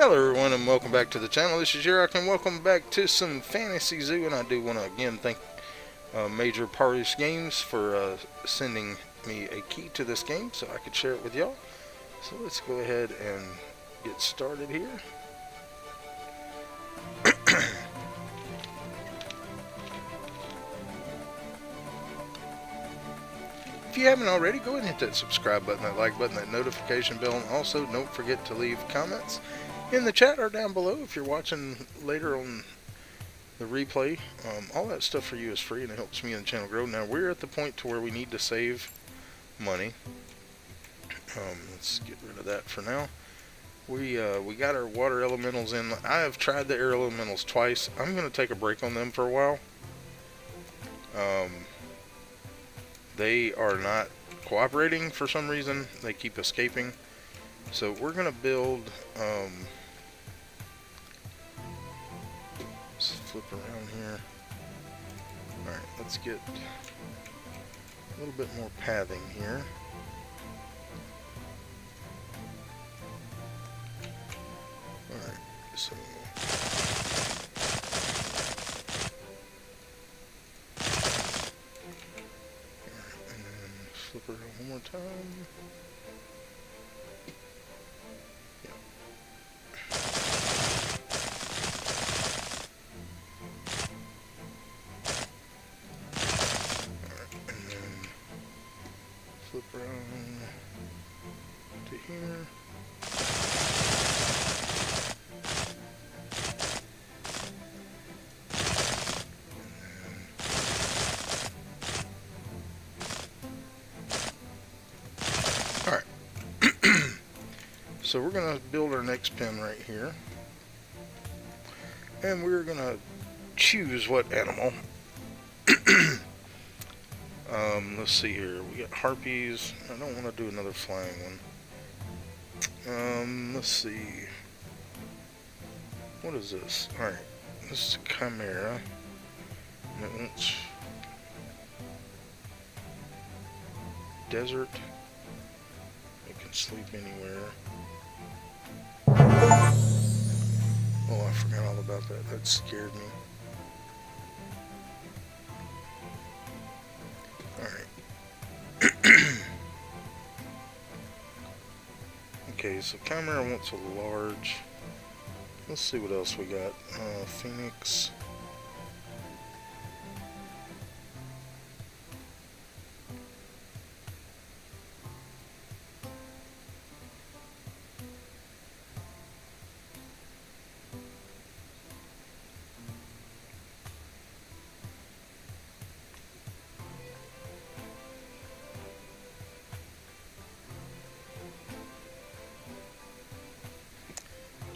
Hello everyone and welcome back to the channel. This is Yurok and welcome back to some Fantasy Zoo, and I do want to again thank Major Parties Games for sending me a key to this game so I could share it with y'all. So let's go ahead and get started here. If you haven't already, go ahead and hit that subscribe button, that like button, that notification bell, and also don't forget to leave comments in the chat or down below if you're watching later on the replay. All that stuff for you is free and it helps me and the channel grow. Now we're at the point to where we need to save money. Let's get rid of that for now. We got our water elementals in. I have tried the air elementals twice. I'm going to take a break on them for a while. They are not cooperating for some reason. They keep escaping. So we're going to build... let's flip around here. Alright, let's get a little bit more pathing here. Alright, so... and then flip around one more time. Flip around to here. Alright. So we're going to build our next pen right here. And we're going to choose what animal. Let's see here. We got harpies. I don't want to do another flying one. Let's see. What is this? Alright. This is a chimera. And it wants desert. It can sleep anywhere. Oh, I forgot all about that. That scared me. Alright. Okay, so Chimera wants a large. Let's see what else we got. Phoenix.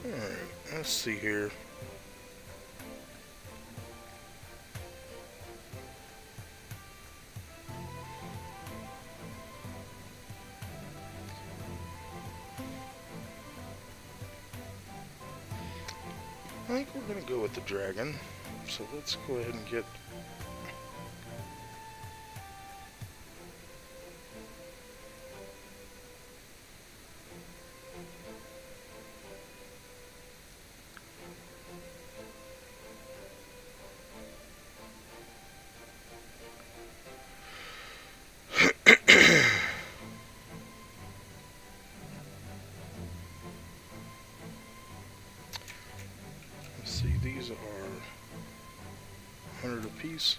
Alright, let's see here. I think we're going to go with the dragon. So let's go ahead and get... These are 100 apiece.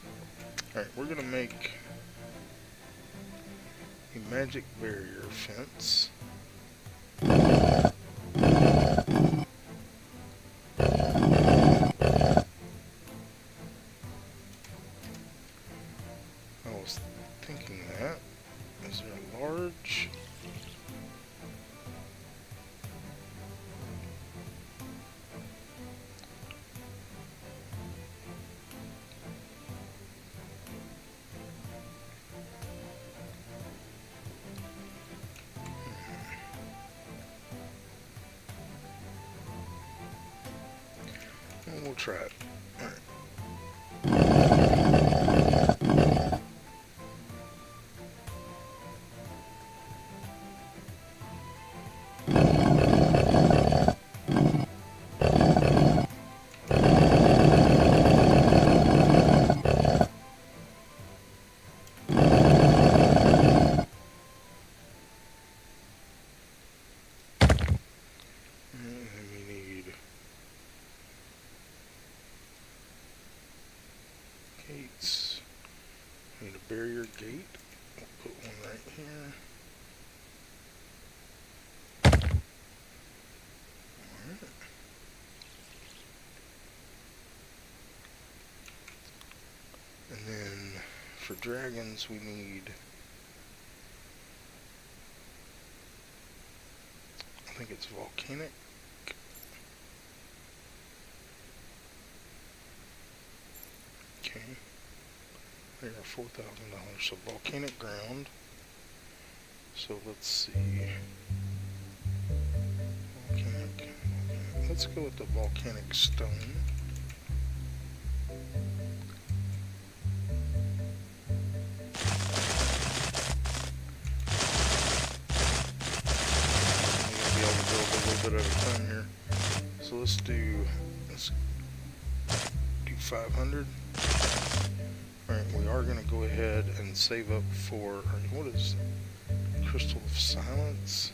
Alright, we're going to make a magic barrier fence. I was thinking that. Is there a large... We'll try it. All right. barrier gate. We'll put one right here. Alright. And then for dragons we need, I think it's volcanic. Okay. They are $4,000. So volcanic ground. So let's see. Volcanic. Let's go with the volcanic stone. Bit at a time here. So let's do 500. Alright, we are going to go ahead and save up for, what is Crystal of Silence?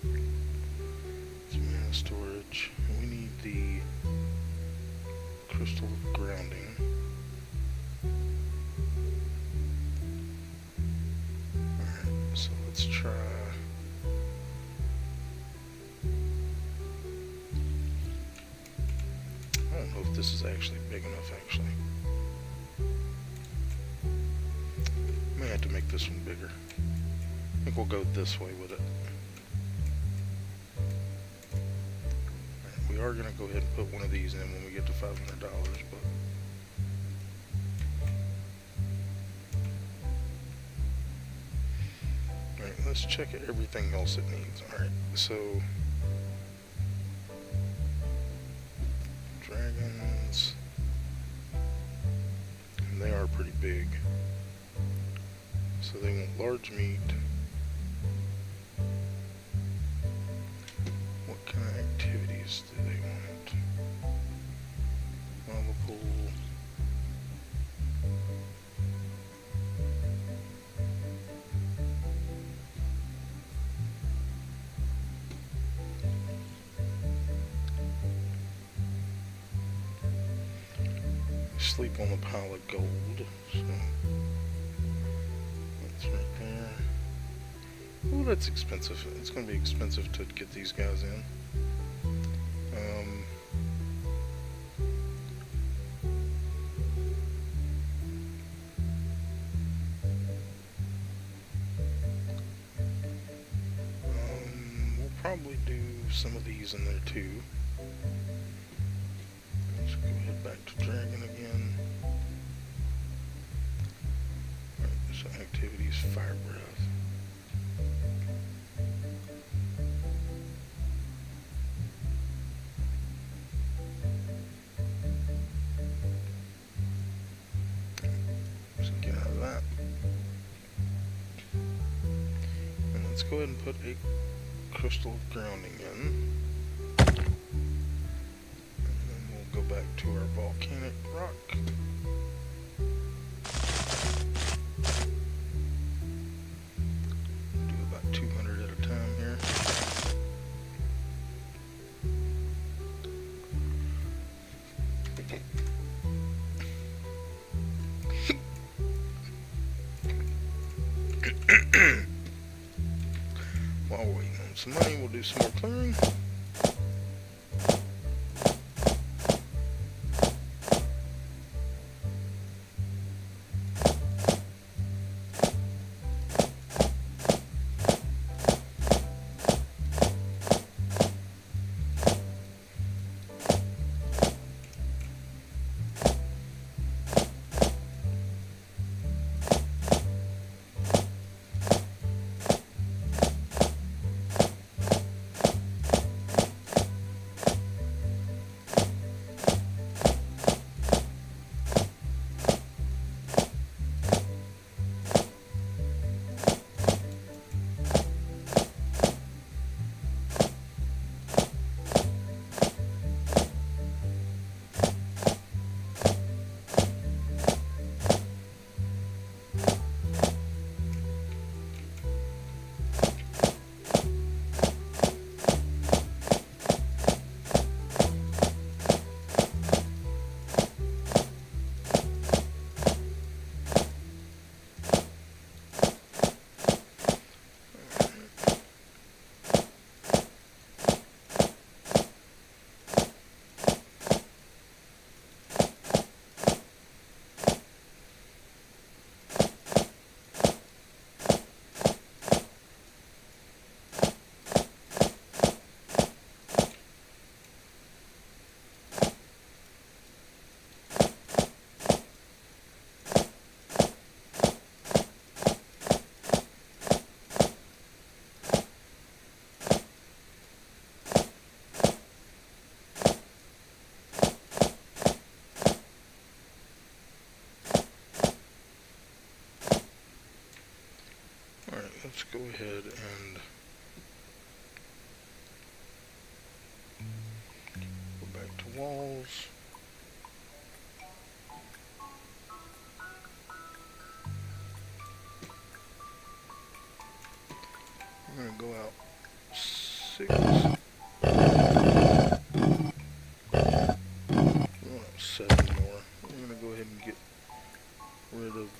It's mana storage. We need the Crystal of Grounding. So let's try. I don't know if this is actually big enough, actually. May have to make this one bigger. I think we'll go this way with it. Right, we are going to go ahead and put one of these in when we get to $500, but let's check everything else it needs. Alright, so dragons, and they are pretty big. So they want large meat. What kind of activities do they want? Lava pool. Sleep on the pile of gold, so that's right there. Oh, that's expensive. It's going to be expensive to get these guys in. We'll probably do some of these in there too. Let's go ahead back to dragon again. Alright, so activities, fire breath. So get out of that. And let's go ahead and put a crystal of grounding in. Go back to our volcanic rock. Do about 200 at a time here. While we're waiting on some money, we'll do some more clearing. let's go ahead and go back to walls. We're going to go out 6. We're out 7 more. We're going to go ahead and get rid of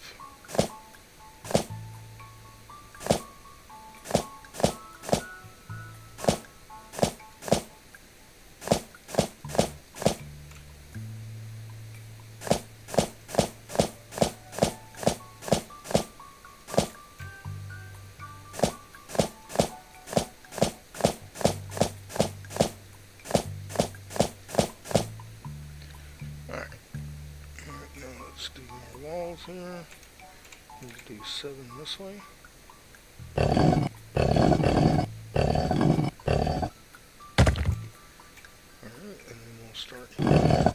walls here. Let's do 7 this way. Alright, and then we'll start here.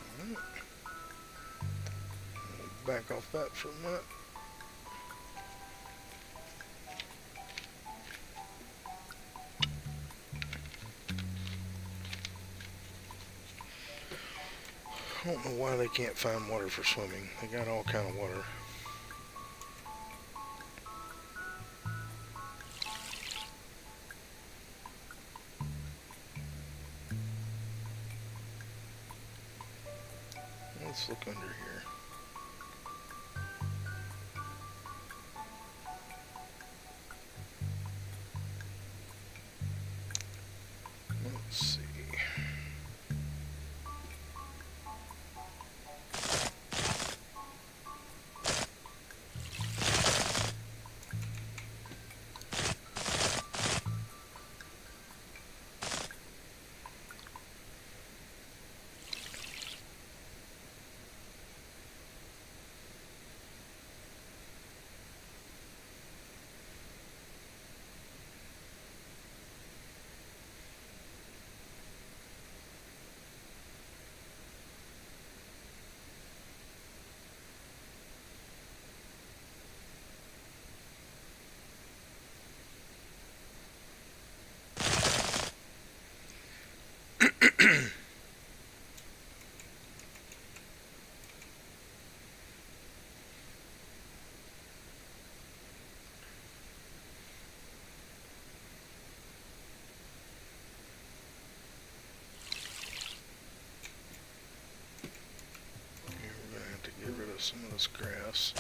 Alright. Back off that for a minute. I don't know why they can't find water for swimming. They got all kind of water. Let's look under here. Let's see. Get rid of some of this grass.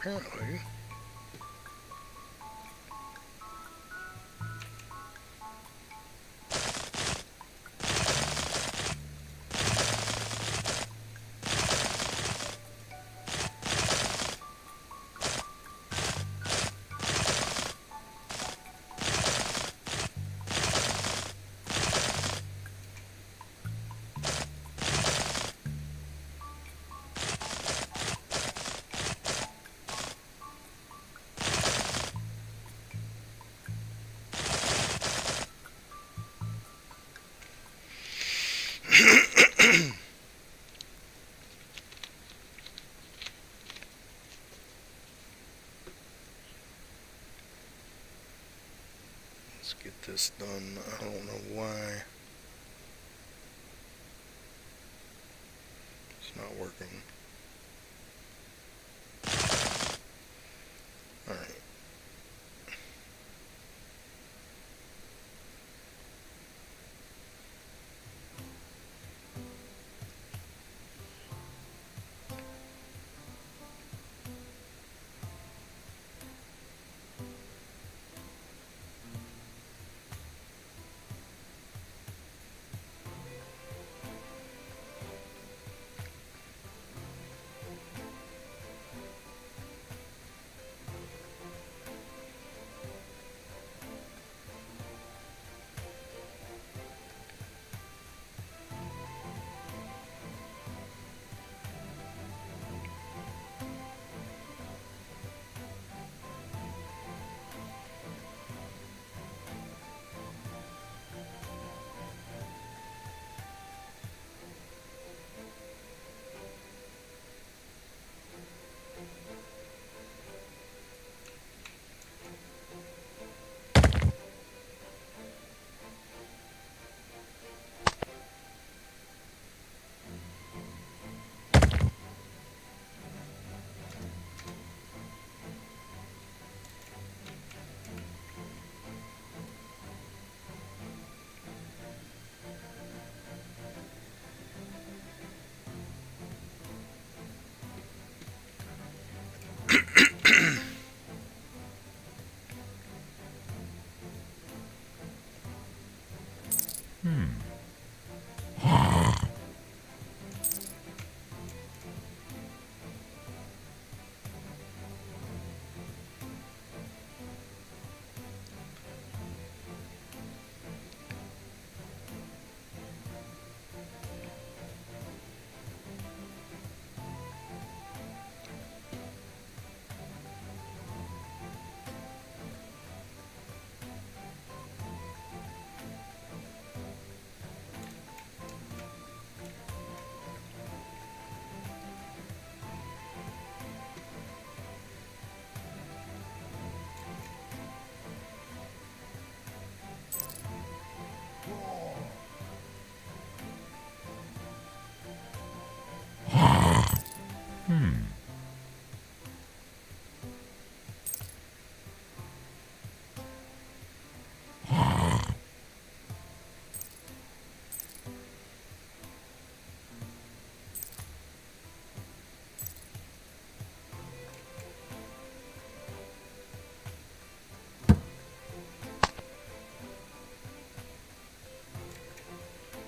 apparently. Let's get this done. I don't know why it's not working. Alright.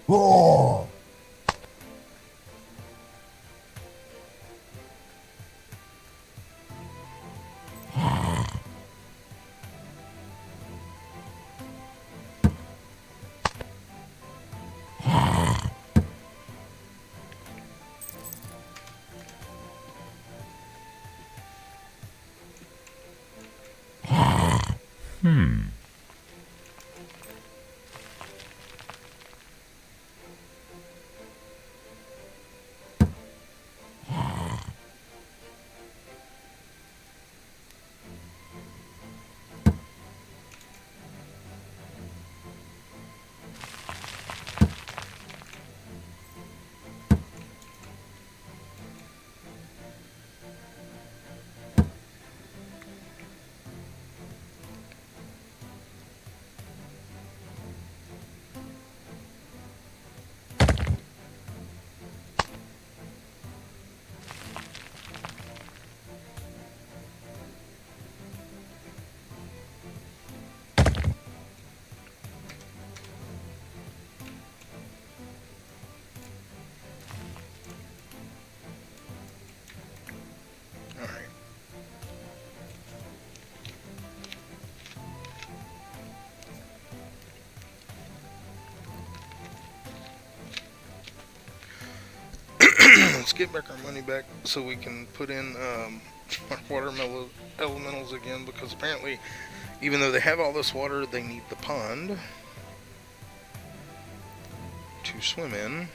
Roar! let's get back our money back so we can put in our watermelon elementals again, because apparently, even though they have all this water, they need the pond to swim in.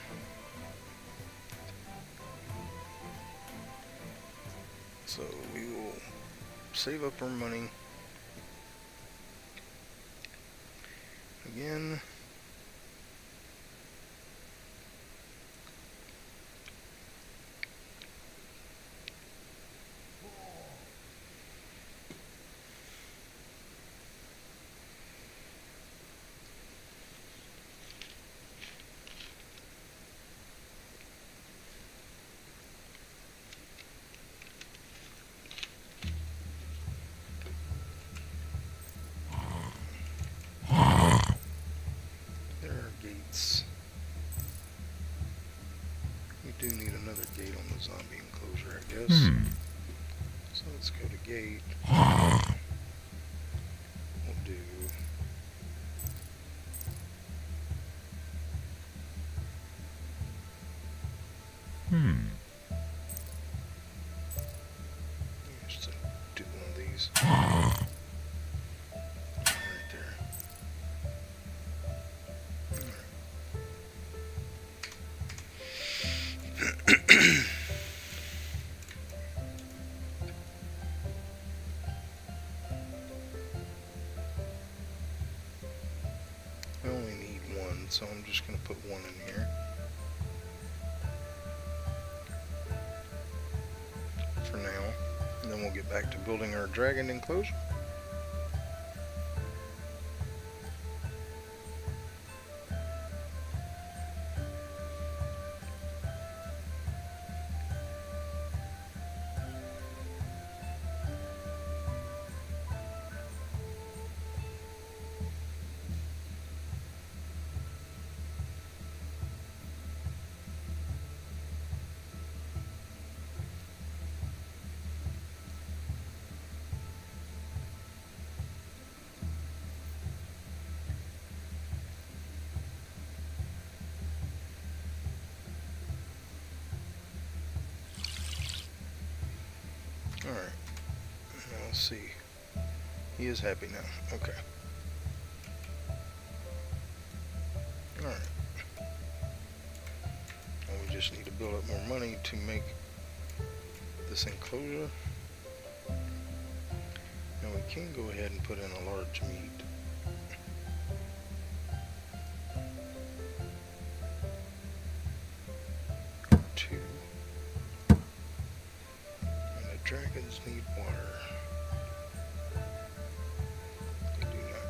So we will save up our money again. There are gates. We do need another gate on the zombie enclosure, I guess. So let's go to gate. We'll do just do one of these. Right there. I only need one, so I'm just going to put one in here. For now. And then we'll get back to building our dragon enclosure. Alright. Now let's see. He is happy now. Okay. Alright. Now we just need to build up more money to make this enclosure. Now we can go ahead and put in a large meat. Or two. And the dragons need water. They do not.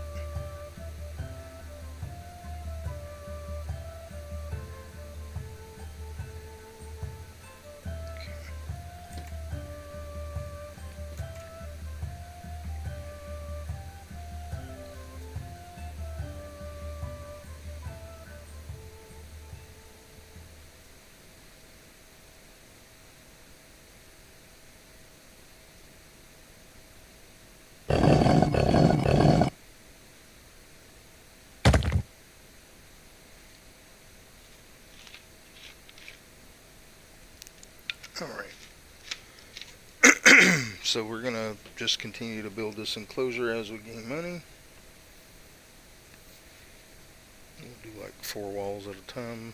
Okay. Alright. So we're gonna just continue to build this enclosure as we gain money. We'll do like 4 walls at a time.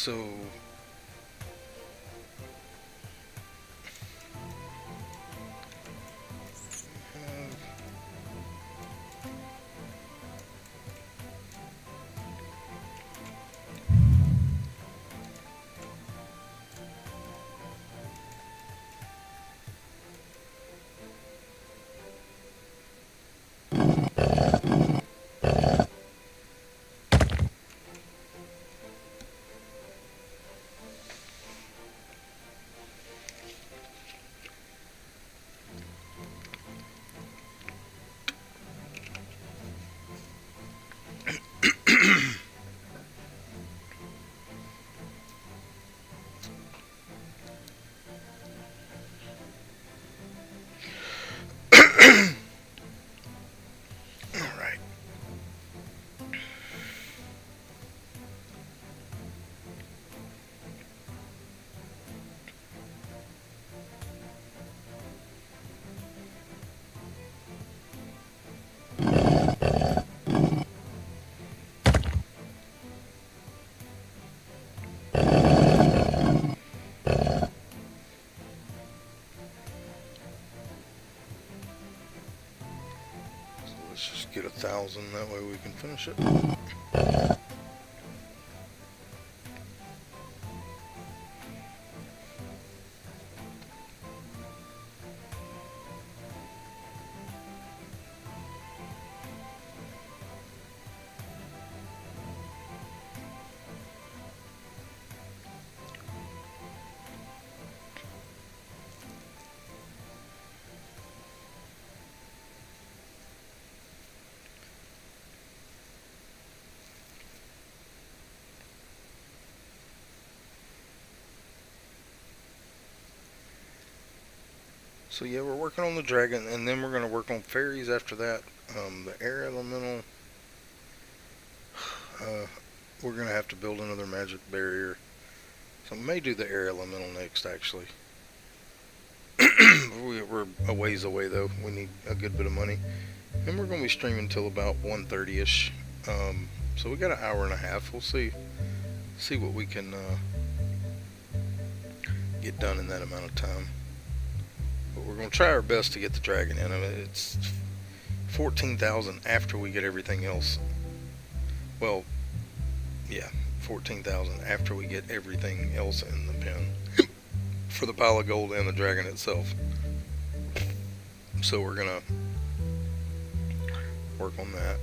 So alright. So let's just get 1,000, that way we can finish it. So yeah, we're working on the dragon, and then we're going to work on fairies after that. The air elemental, we're going to have to build another magic barrier. So I may do the air elemental next, actually. We're a ways away though. We need a good bit of money, and we're going to be streaming till about 1:30ish. So we got an hour and a half. We'll see what we can get done in that amount of time. But we're going to try our best to get the dragon in. I mean, it's 14,000 after we get everything else. Well, yeah, 14,000 after we get everything else in the pen for the pile of gold and the dragon itself. So we're gonna work on that.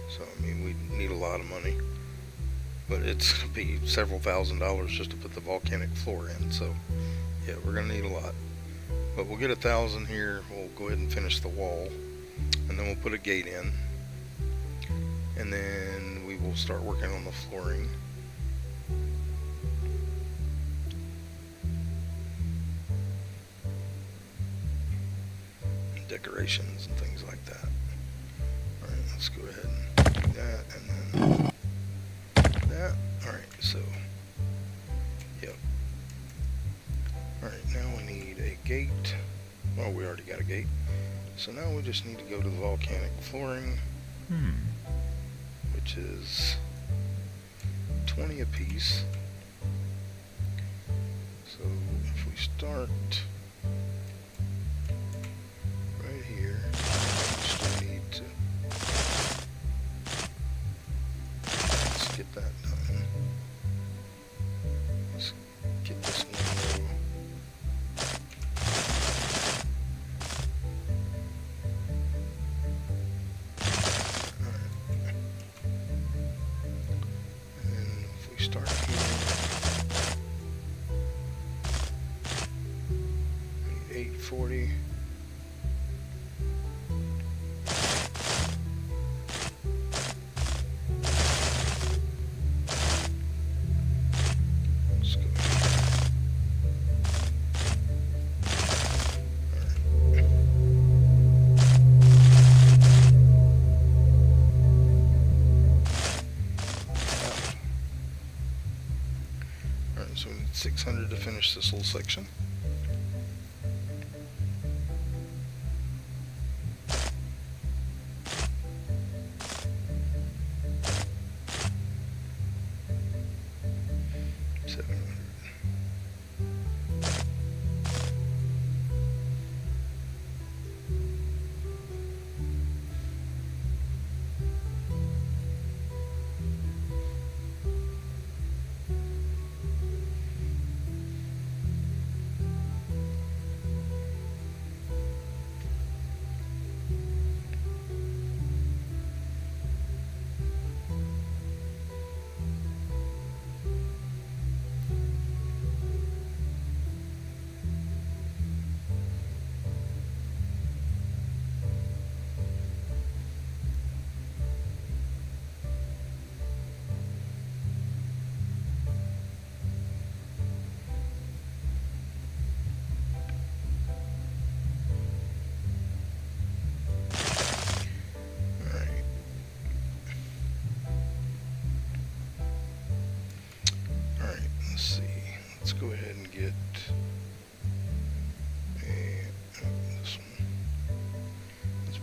So I mean, we need a lot of money, but it's gonna be several $1,000s just to put the volcanic floor in. So yeah, we're gonna need a lot. But we'll get 1,000 here. We'll go ahead and finish the wall, and then we'll put a gate in, and then we will start working on the flooring. Decorations and things like that. Alright, let's go ahead and do that, and then that. Alright, so yep. Alright, now we need a gate. Well, we already got a gate. So now we just need to go to the volcanic flooring, which is 20 apiece. So if we start right here, we just need to, let's get that done. Let's get this window. Start here. I need 840. Let's go. Alright, so we need 600 to finish this little section.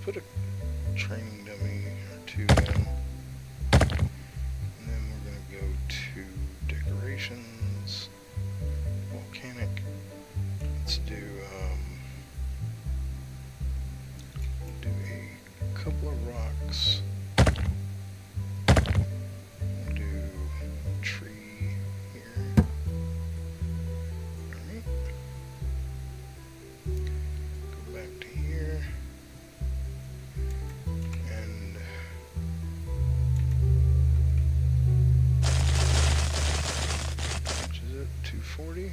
put a training dummy or two in. And then we're going to go to decorations, volcanic. Let's do a couple of rocks. We'll do tree here. Alright. Go back to here. And which is it? 240.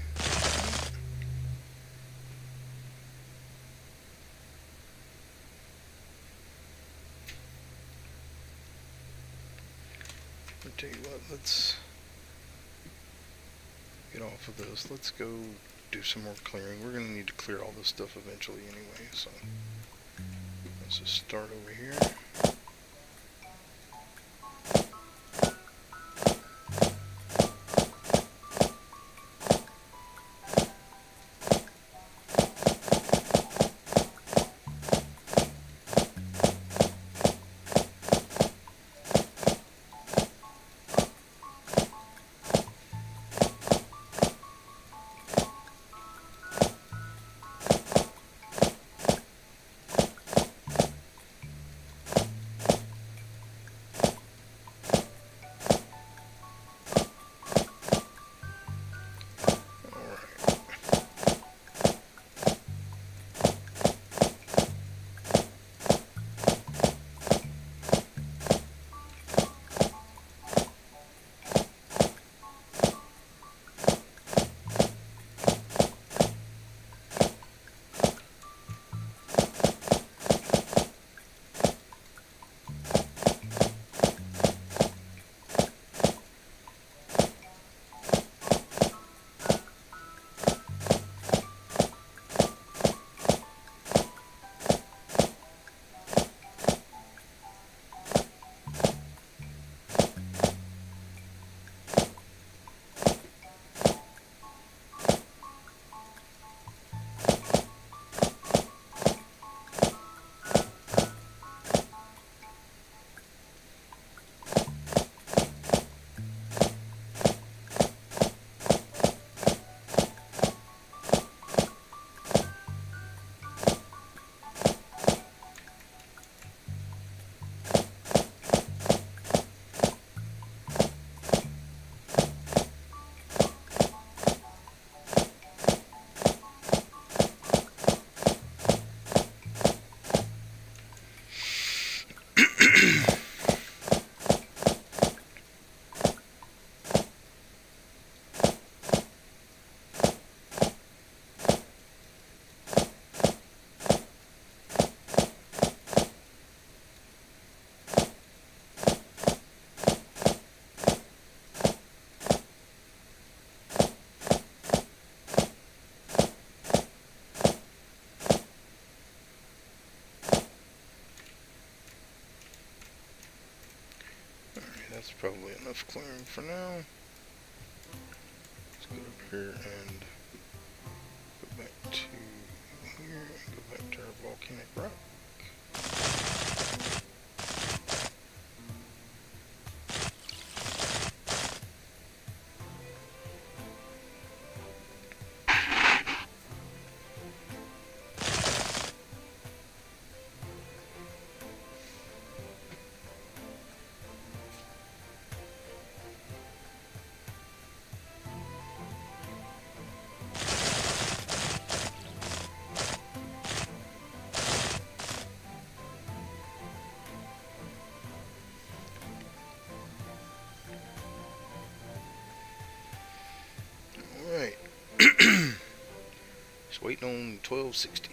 I'll tell you what, let's get off of this. Let's go do some more clearing. We're going to need to clear all this stuff eventually anyway, so let's just start over here. That's probably enough clearing for now. Let's go up here and go back to here and go back to our volcanic rock. Alright. Just waiting on 1260.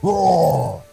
Roar!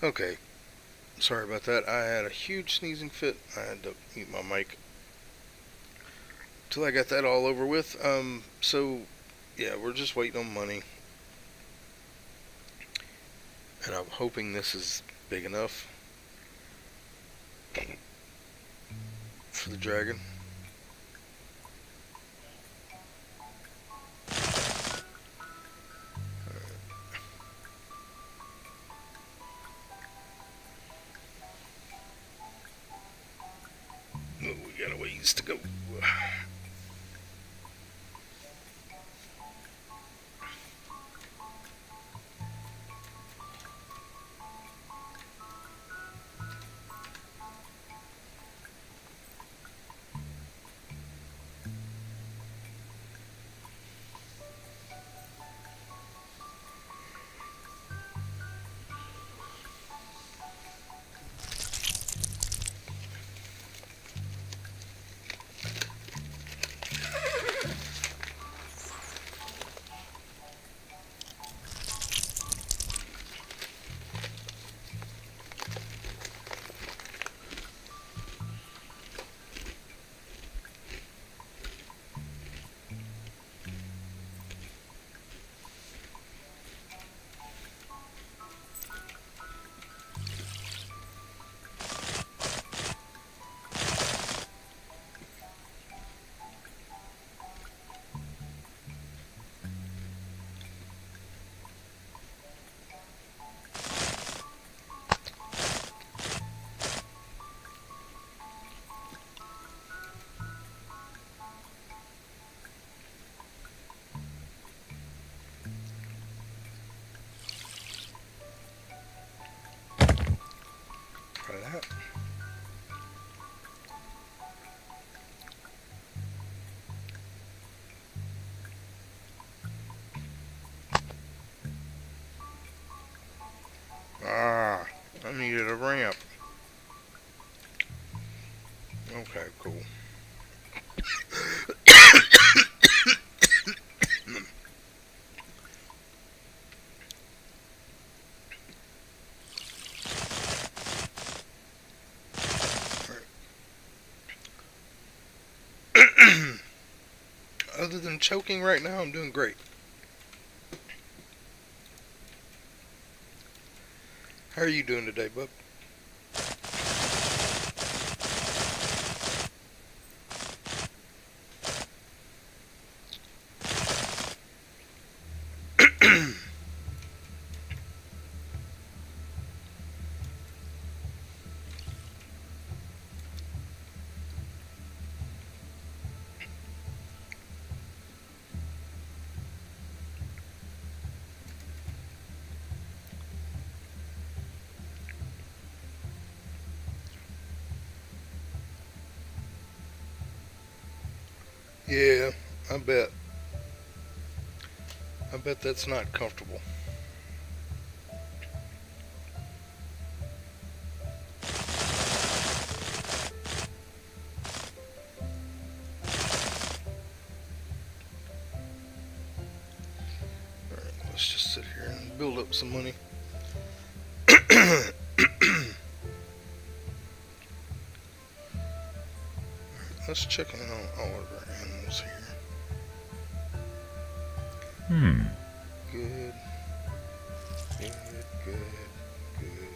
Okay, sorry about that. I had a huge sneezing fit. I had to mute my mic till I got that all over with. So yeah, we're just waiting on money, and I'm hoping this is big enough for the dragon. Oh, we got a ways to go. Try that. Ah, I needed a ramp. Okay, cool. Other than choking right now, I'm doing great. How are you doing today, bub? Yeah, I bet. I bet that's not comfortable. Alright, let's just sit here and build up some money. Let's check in on all of our animals here. Good, good, good, good.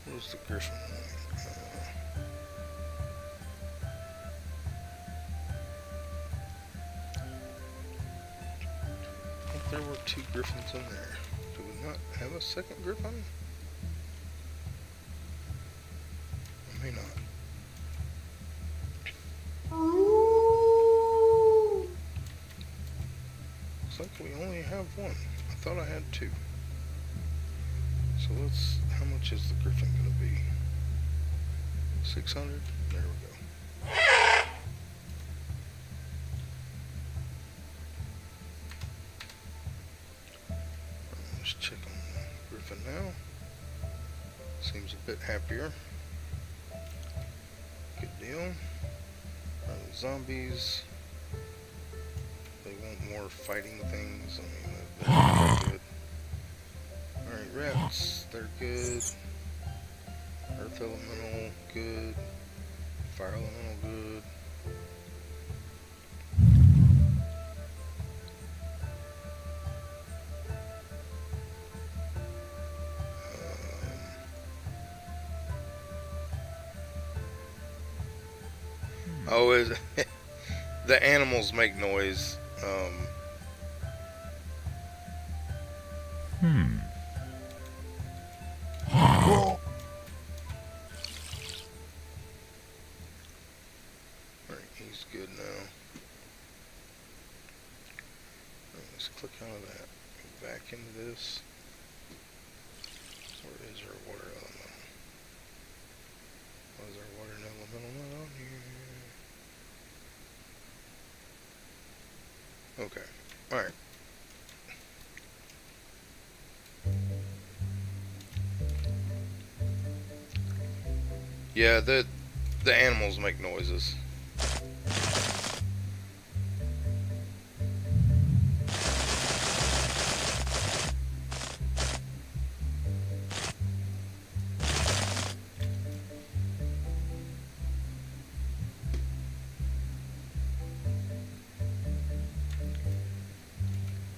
Where's the griffin one? I think there were 2 griffins in there. Do we not have a second griffin? I may not. Looks like we only have 1. I thought I had 2. So let's. How much is the griffin gonna be? 600? There we go. Let's check on the griffin now. Seems a bit happier. Good deal. The zombies. They want more fighting things. I mean, that's good. Alright, Rats, they're good. Earth elemental, good. Fire elemental, good. Oh, is the animals make noise. Alright, he's good now. Let's click out of that. Go back into this. Where is our water elemental? Why is our water elemental not on here? Okay. Alright. Yeah, the animals make noises.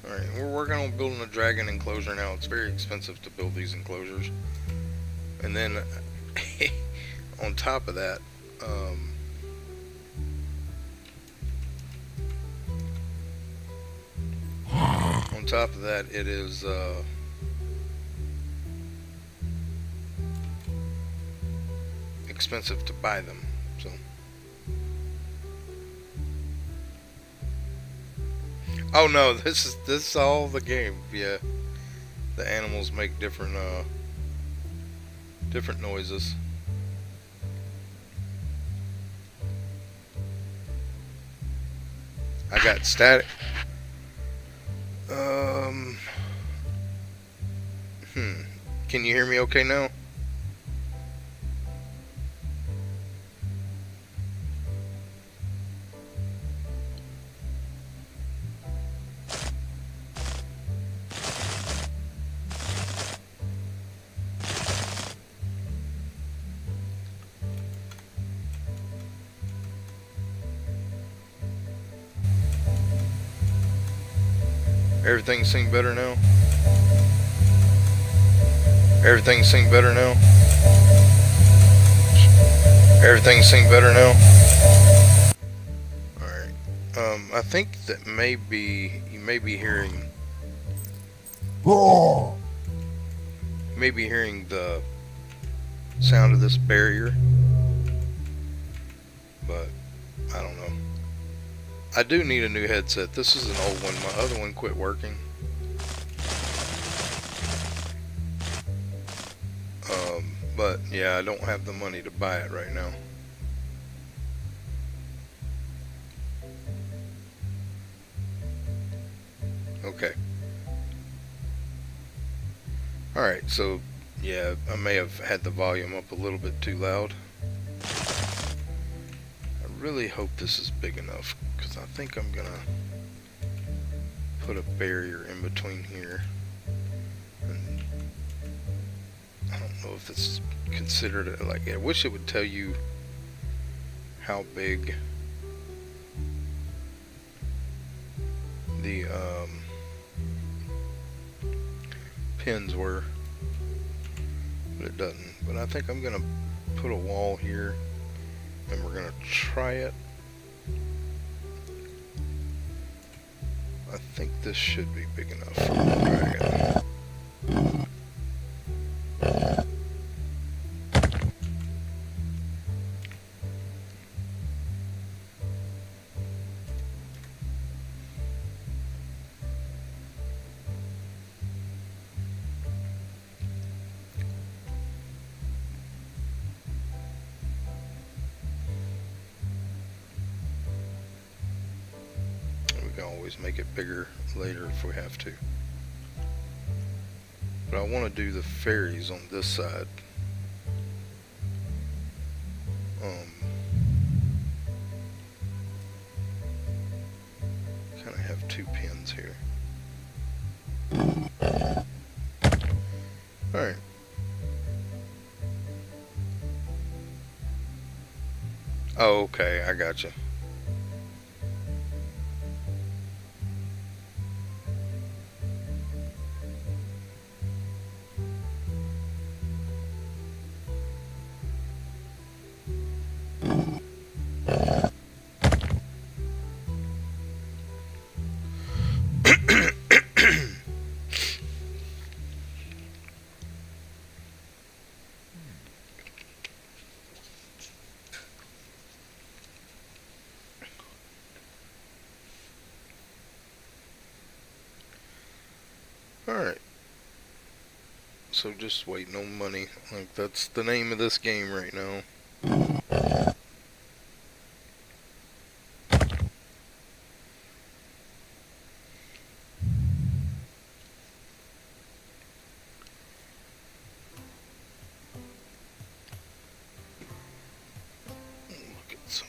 Alright, we're working on building a dragon enclosure now. It's very expensive to build these enclosures. And then on top of that, it is expensive to buy them. So oh no, this is all the game. Yeah, the animals make different noises. I got static. Can you hear me okay now? Everything seems better now. Everything seems better now. Everything seems better now. Alright. I think that you may be hearing the sound of this barrier. But I don't know. I do need a new headset. This is an old one. My other one quit working. But yeah, I don't have the money to buy it right now. Okay. Alright, so yeah, I may have had the volume up a little bit too loud. I really hope this is big enough, because I think I'm gonna put a barrier in between here. And I don't know if this is considered like, I wish it would tell you how big the pins were, but it doesn't. But I think I'm gonna put a wall here and we're gonna try it. I think this should be big enough for the dragon. We can always make it bigger later if we have to. But I want to do the fairies on this side. Kind of have two pins here. Oh, okay, I got you. All right. So just waiting on money. Like that's the name of this game right now. Look at some.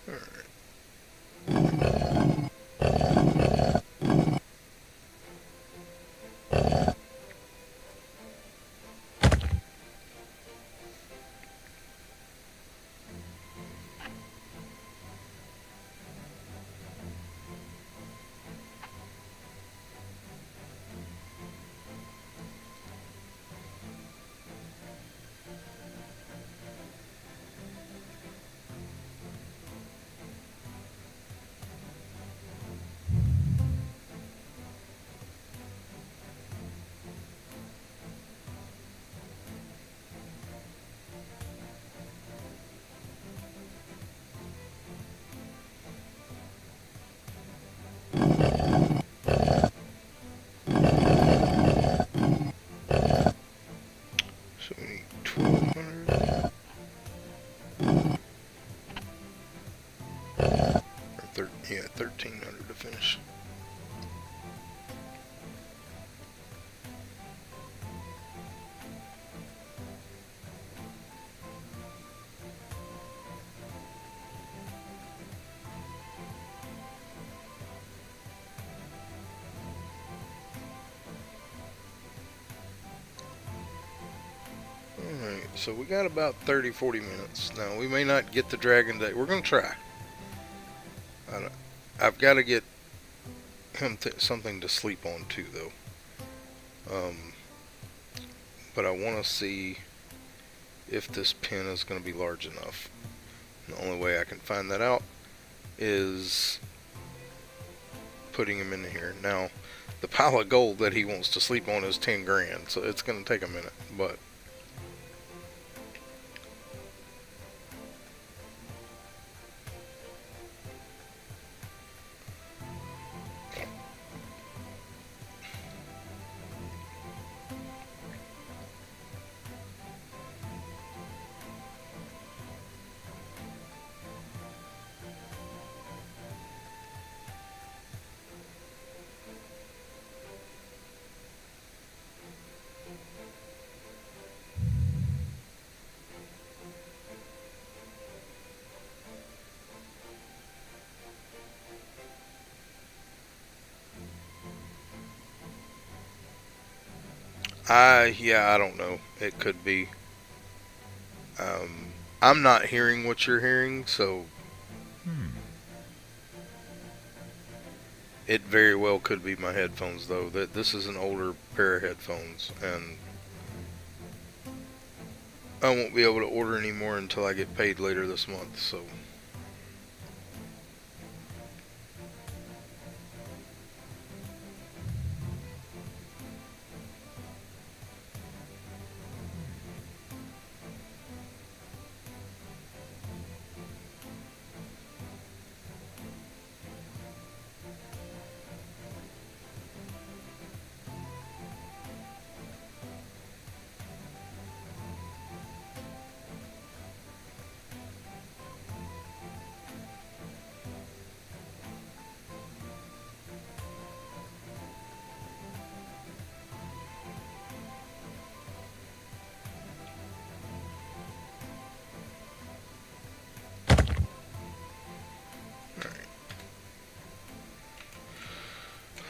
All right. So we need 1,200 or 1,300 to finish. All right. So we got about 30, 40 minutes. Now we may not get the dragon day. We're gonna try. I don't, I've got to get him something to sleep on too, though. Um, but I want to see if this pen is going to be large enough. The only way I can find that out is putting him in here. Now, the pile of gold that he wants to sleep on is 10 grand, so it's going to take a minute. But yeah, I don't know. It could be. Um, I'm not hearing what you're hearing, so it very well could be my headphones, though. That this is an older pair of headphones, and I won't be able to order any more until I get paid later this month. So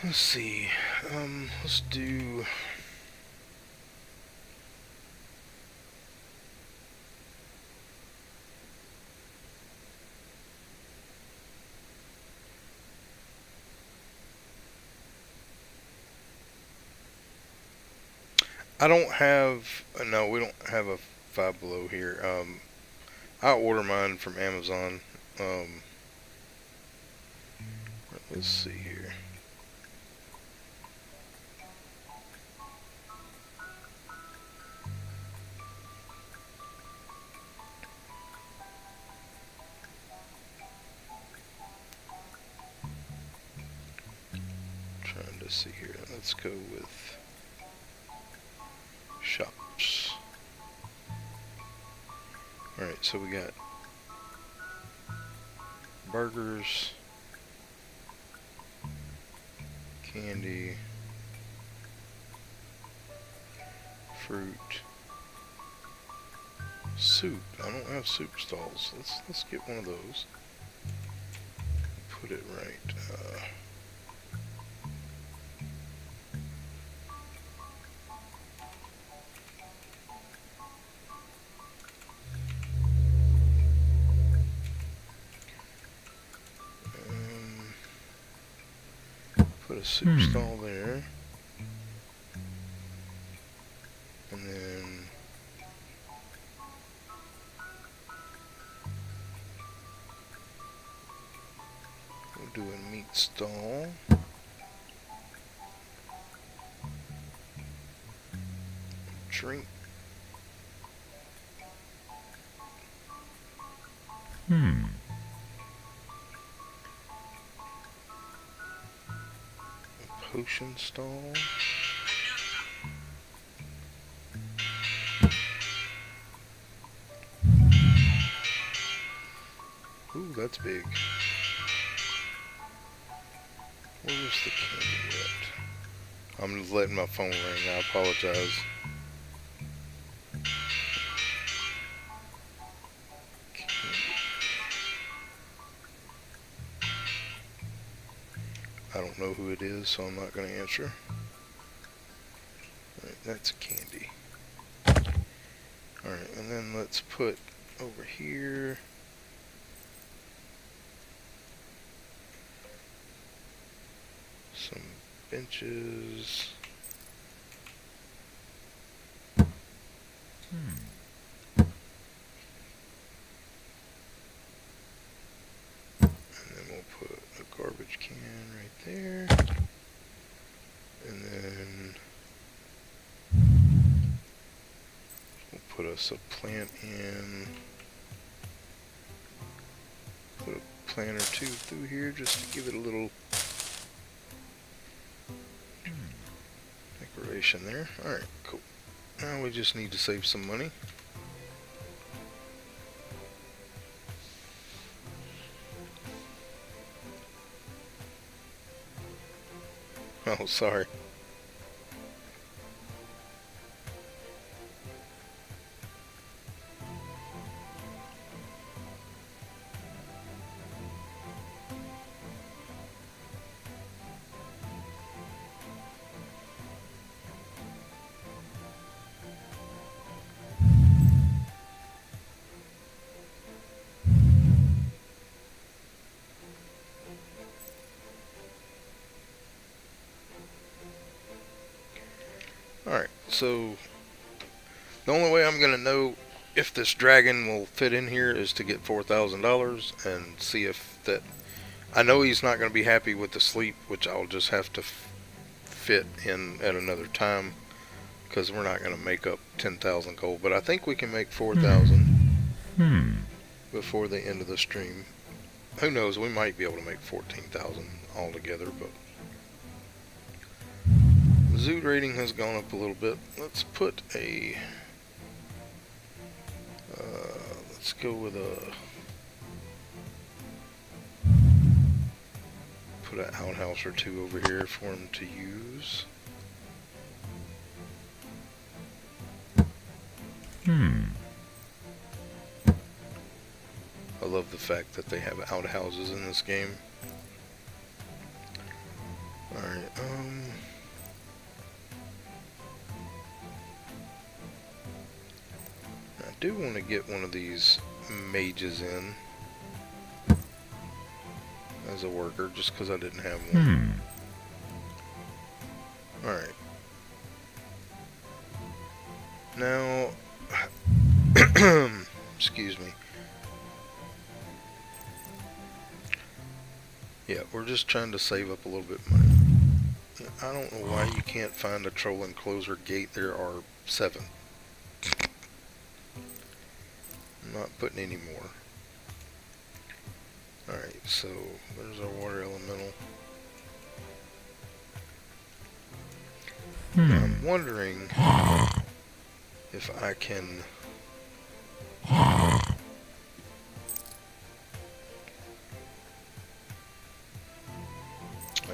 Let's see. Let's do. I don't have. No, we don't have a Five Below here. I order mine from Amazon. Um, let's see here. Trying to see here. Let's go with shops. Alright, so we got burgers, candy, fruit, soup. I don't have soup stalls. Let's get one of those. Put it right. Put a soup stall there. And then we'll do a meat stall. Drink. A potion stall. Ooh, that's big. Where's the candy at? I'm just letting my phone ring. I apologize. I don't know who it is, so I'm not going to answer. Alright, that's candy. Alright, and then let's put over here some benches. And then we'll put a garbage can right there. And then we'll put us a plant in. Put a plant or two through here just to give it a little decoration there. Alright, cool. Now we just need to save some money. Oh, sorry. Alright, so the only way I'm going to know if this dragon will fit in here is to get $4,000 and see if that... I know he's not going to be happy with the sleep, which I'll just have to fit in at another time because we're not going to make up 10,000 gold, but I think we can make 4,000 before the end of the stream. Who knows, we might be able to make 14,000 altogether, but the Zoot rating has gone up a little bit. Let's put a let's go with a put an outhouse or two over here for him to use. I love the fact that they have outhouses in this game. Alright, I do want to get one of these mages in as a worker, just because I didn't have one. Alright. Now, excuse me. Yeah, we're just trying to save up a little bit of money. I don't know why you can't find a troll enclosure gate. There are 7. I'm not putting any more. Alright, so there's our water elemental. I'm wondering if I can... I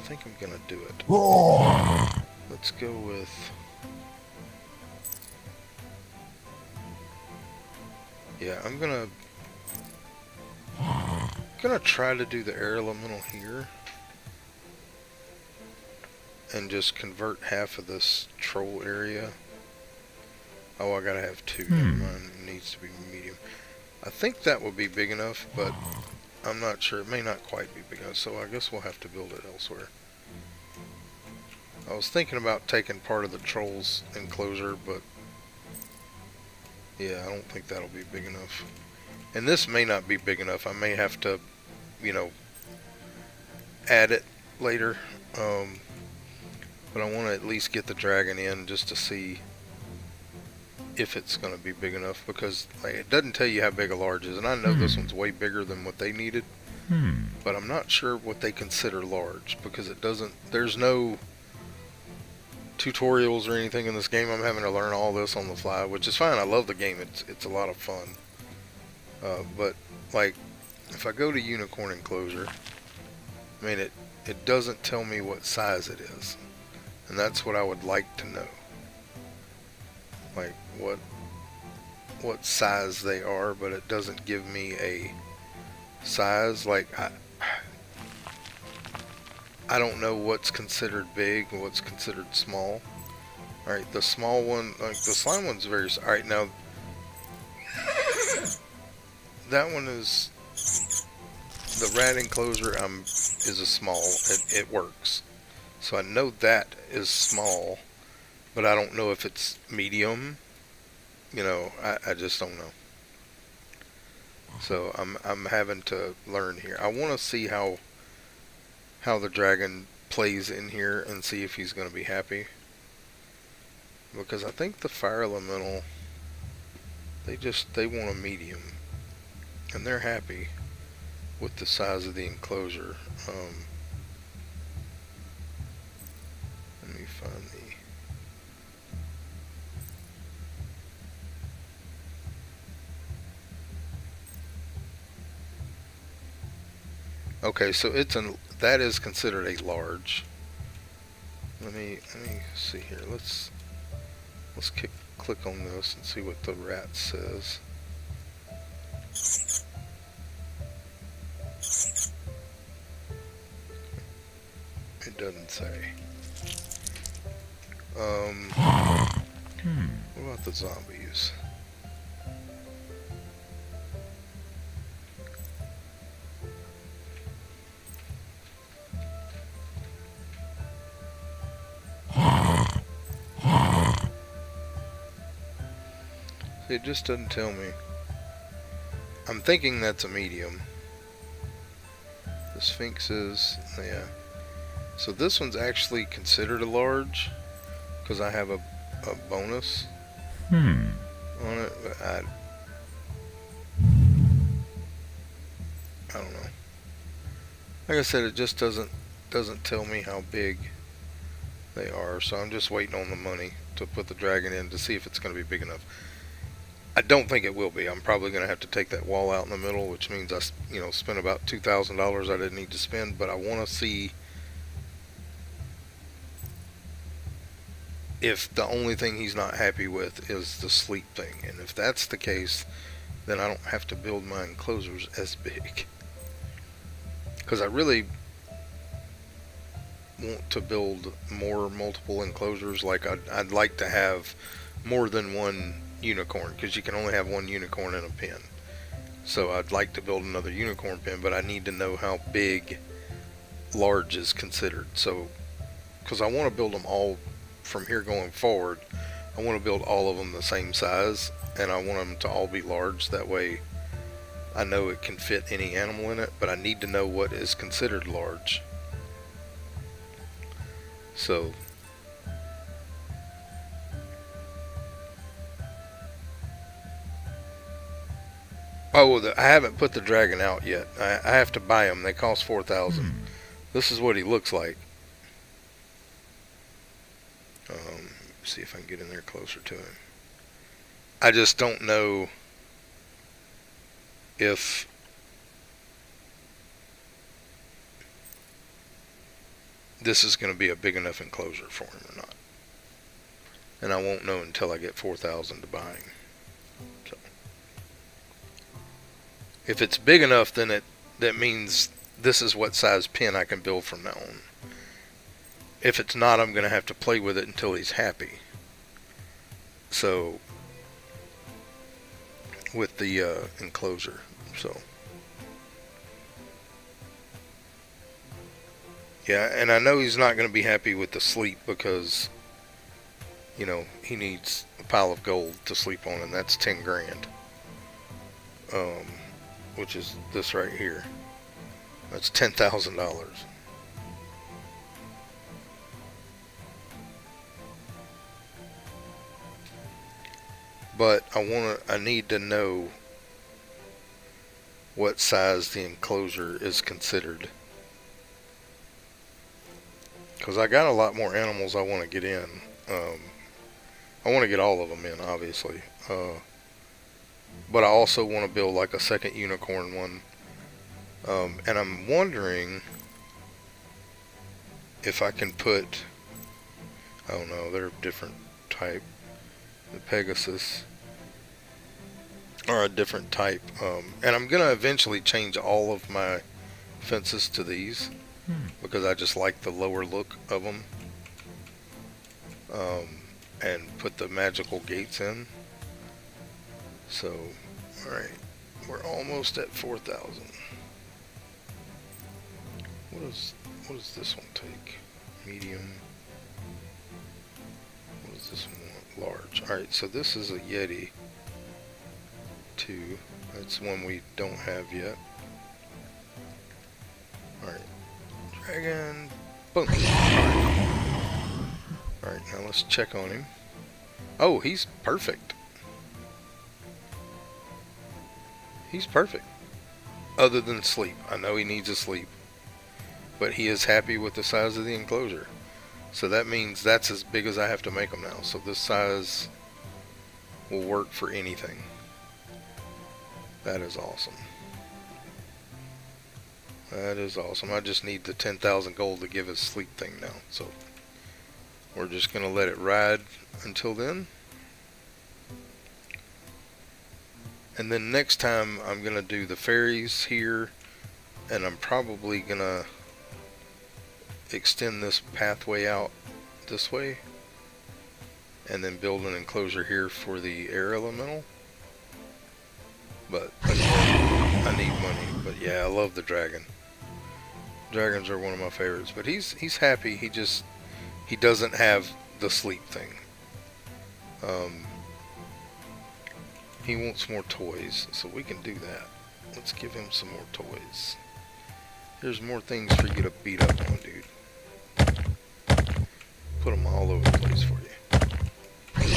think I'm gonna do it. Let's go with... Yeah, I'm gonna try to do the air elemental here. And just convert half of this troll area. Oh, I gotta have 2. Never mind, it needs to be medium. I think that will be big enough, but I'm not sure. It may not quite be big enough, so I guess we'll have to build it elsewhere. I was thinking about taking part of the troll's enclosure, but yeah, I don't think that'll be big enough. And this may not be big enough. I may have to, you know, add it later. But I want to at least get the dragon in just to see if it's going to be big enough, because like, it doesn't tell you how big a large is, and I know this one's way bigger than what they needed, but I'm not sure what they consider large, because it doesn't, there's no tutorials or anything in this game. I'm having to learn all this on the fly, which is fine. I love the game. It's a lot of fun. But like, if I go to unicorn enclosure, I mean, it doesn't tell me what size it is. And that's what I would like to know. Like what size they are, but it doesn't give me a size. Like I don't know what's considered big and what's considered small. Alright, the small one, like the slime one's very... Alright, now that one is... The rat enclosure is a small. It works. So I know that is small, but I don't know if it's medium. You know, I just don't know. So I'm having to learn here. I want to see how the dragon plays in here and see if he's going to be happy. Because I think the fire elemental, they want a medium, and they're happy with the size of the enclosure. Let me find the... Okay, so that is considered a large. Let me see here. Let's click on this and see what the rat says. It doesn't say. What about the zombies? It just doesn't tell me. I'm thinking that's a medium. The sphinxes, yeah. So this one's actually considered a large because I have a bonus on it. But I don't know. Like I said, it just doesn't tell me how big they are. So I'm just waiting on the money to put the dragon in to see if it's going to be big enough. I don't think it will be. I'm probably going to have to take that wall out in the middle, which means I spent about $2,000 I didn't need to spend. But I want to see if the only thing he's not happy with is the sleep thing. And if that's the case, then I don't have to build my enclosures as big. Because I really want to build more multiple enclosures. Like I'd like to have more than one unicorn, because you can only have one unicorn in a pen. So I'd like to build another unicorn pen, but I need to know how big large is considered. So, because I want to build them all from here going forward, I want to build all of them the same size, and I want them to all be large. That way I know it can fit any animal in it, but I need to know what is considered large. So I haven't put the dragon out yet. I have to buy them. They cost 4,000. This is what he looks like. See if I can get in there closer to him. I just don't know if this is going to be a big enough enclosure for him or not. And I won't know until I get 4,000 to buy him. So, if it's big enough, then that means this is what size pen I can build from now on. If it's not, I'm going to have to play with it until he's happy. So, with the enclosure. So, yeah, and I know he's not going to be happy with the sleep, because, you know, he needs a pile of gold to sleep on, and that's 10 grand. Which is this right here. That's $10,000. But I need to know what size the enclosure is considered, because I got a lot more animals I want to get in. I want to get all of them in, obviously, but I also want to build like a second unicorn one, and I'm wondering if I can put, I don't know, they're a different type. The Pegasus are a different type, and I'm gonna eventually change all of my fences to these, because I just like the lower look of them, and put the magical gates in. So, alright, we're almost at 4,000. What does this one take? Medium. What does this one want? Large. Alright, so this is a Yeti 2. That's one we don't have yet. Alright. Dragon. Boom. Alright, now let's check on him. Oh, he's perfect. He's perfect. Other than sleep. I know he needs a sleep, but he is happy with the size of the enclosure. So that means that's as big as I have to make them now. So this size will work for anything. That is awesome. That is awesome. I just need the 10,000 gold to give his sleep thing now. So we're just going to let it ride until then. And then next time I'm going to do the fairies here, and I'm probably going to extend this pathway out this way, and then build an enclosure here for the air elemental. But I need money. But yeah, I love the dragon. Dragons are one of my favorites. But he's happy. He doesn't have the sleep thing. He wants more toys, so we can do that. Let's give him some more toys. There's more things for you to beat up on, dude. Put them all over the place for you. There you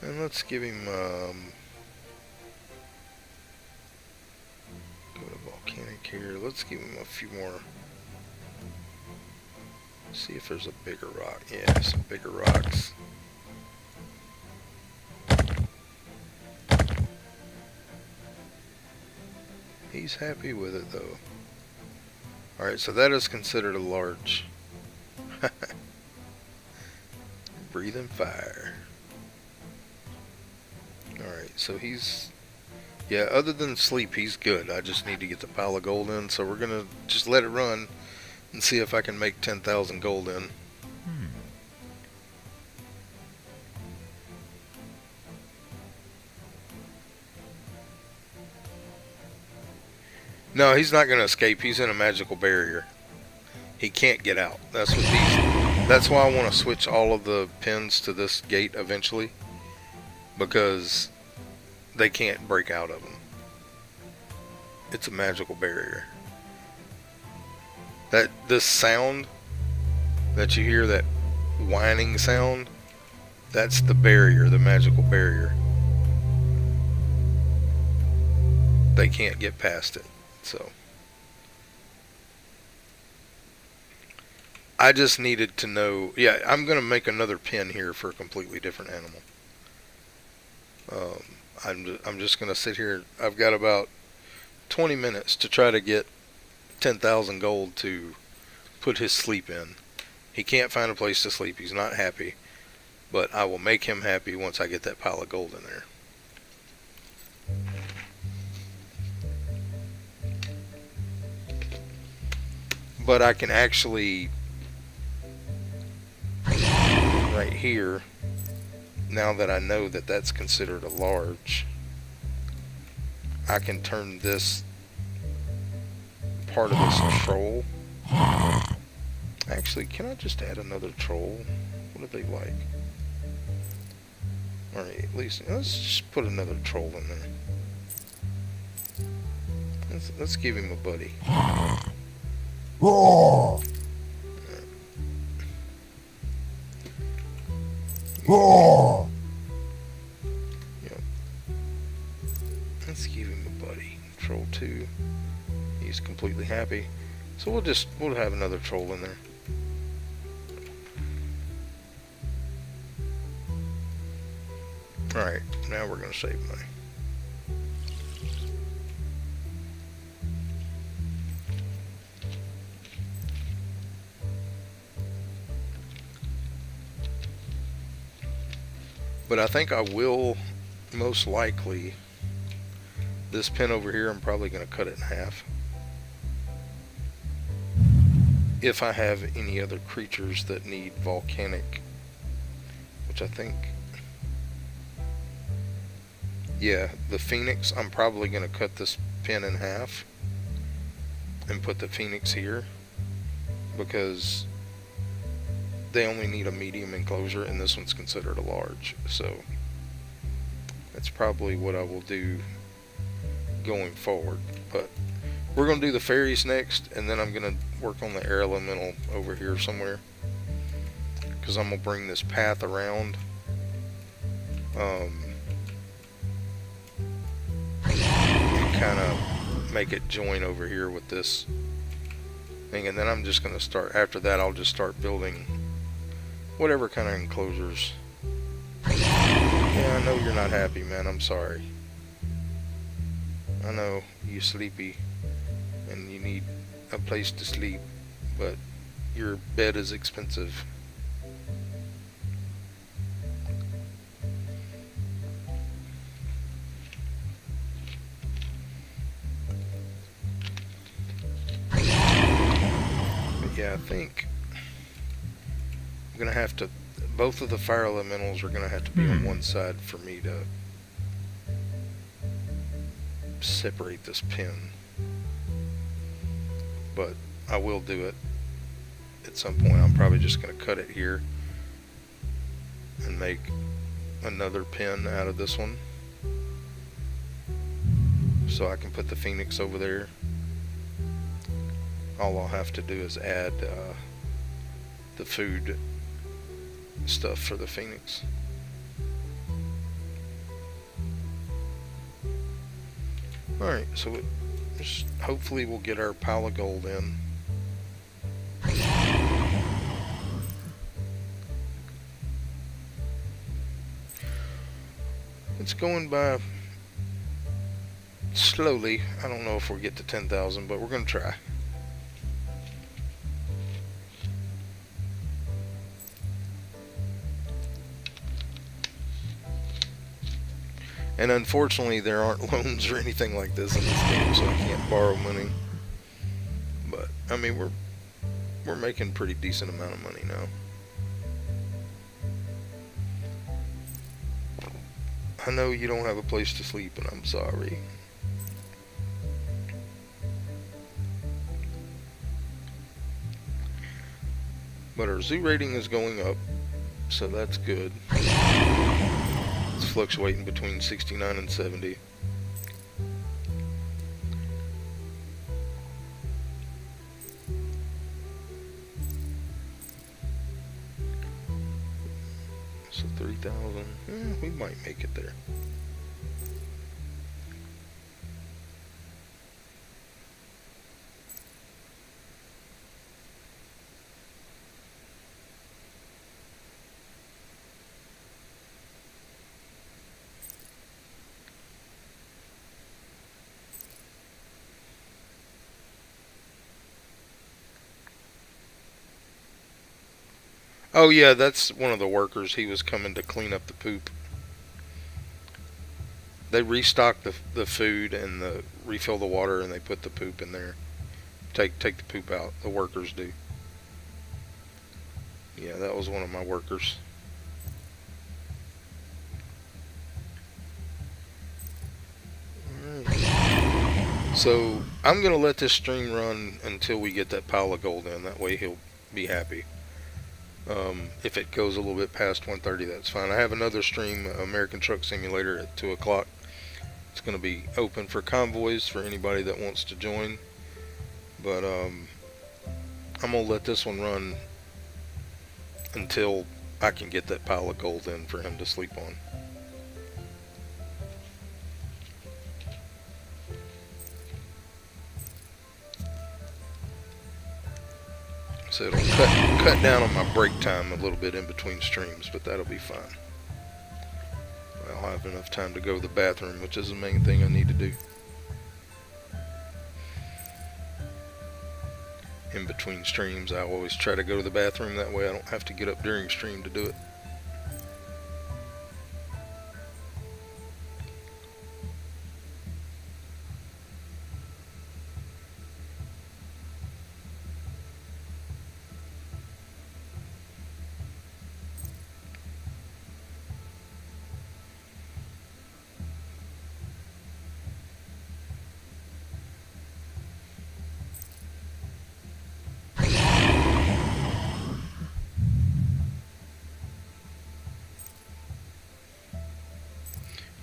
go. And let's give him, go to volcanic here. Let's give him a few more. See if there's a bigger rock. Yeah, some bigger rocks. He's happy with it though. Alright, so that is considered a large. Breathing fire. Alright, so he's Yeah, other than sleep, he's good. I just need to get the pile of gold in, so we're gonna just let it run and see if I can make 10,000 gold in. Hmm. No, he's not gonna escape. He's in a magical barrier. He can't get out. That's what these. That's why I want to switch all of the pins to this gate eventually, because they can't break out of them. It's a magical barrier. That this sound that you hear, that whining sound, that's the barrier, the magical barrier. They can't get past it. So I just needed to know. Yeah, I'm gonna make another pin here for a completely different animal. Um, I'm just gonna sit here. I've got about 20 minutes to try to get 10,000 gold to put his sleep in. He can't find a place to sleep. He's not happy, but I will make him happy once I get that pile of gold in there. But I can actually, right here, now that I know that that's considered a large, I can turn this part of this troll. Actually, can I just add another troll? What do they like? Alright, at least let's just put another troll in there. Let's give him a buddy. Yep. Let's give him a buddy. Troll 2. He's completely happy. So we'll have another troll in there. Alright, now we're gonna save money. But I think I will most likely, this pin over here, I'm probably going to cut it in half. If I have any other creatures that need volcanic, which I think, yeah, the phoenix, I'm probably going to cut this pin in half and put the phoenix here, because they only need a medium enclosure and this one's considered a large. So that's probably what I will do going forward. But we're going to do the fairies next, and then I'm going to work on the air elemental over here somewhere, because I'm going to bring this path around. And kind of make it join over here with this thing, and then I'm just going to start, after that I'll just start building whatever kind of enclosures. Yeah, I know you're not happy, man. I'm sorry. I know you're sleepy and you need a place to sleep, but your bed is expensive. But yeah, I think I'm gonna have to, both of the fire elementals are gonna have to be on one side for me to separate this pin. But I will do it at some point. I'm probably just gonna cut it here and make another pin out of this one, so I can put the phoenix over there. All I'll have to do is add the food stuff for the phoenix. Alright, so just hopefully we'll get our pile of gold in. It's going by slowly. I don't know if we'll get to 10,000, but we're going to try. And unfortunately, there aren't loans or anything like this in this game, so I can't borrow money. But I mean, we're making a pretty decent amount of money now. I know you don't have a place to sleep, and I'm sorry. But our zoo rating is going up, so that's good. It's fluctuating between 69 and 70. So 3,000, we might make it there. Oh yeah, that's one of the workers. He was coming to clean up the poop. They restock the food and refill the water, and they put the poop in there. Take the poop out. The workers do. Yeah, that was one of my workers. So I'm gonna let this stream run until we get that pile of gold in. That way he'll be happy. If it goes a little bit past 1:30, that's fine. I have another stream, American Truck Simulator, at 2 o'clock. It's going to be open for convoys for anybody that wants to join. But I'm going to let this one run until I can get that pile of gold in for him to sleep on. So it'll cut down on my break time a little bit in between streams, but that'll be fine. I'll have enough time to go to the bathroom, which is the main thing I need to do. In between streams, I always try to go to the bathroom. That way I don't have to get up during stream to do it.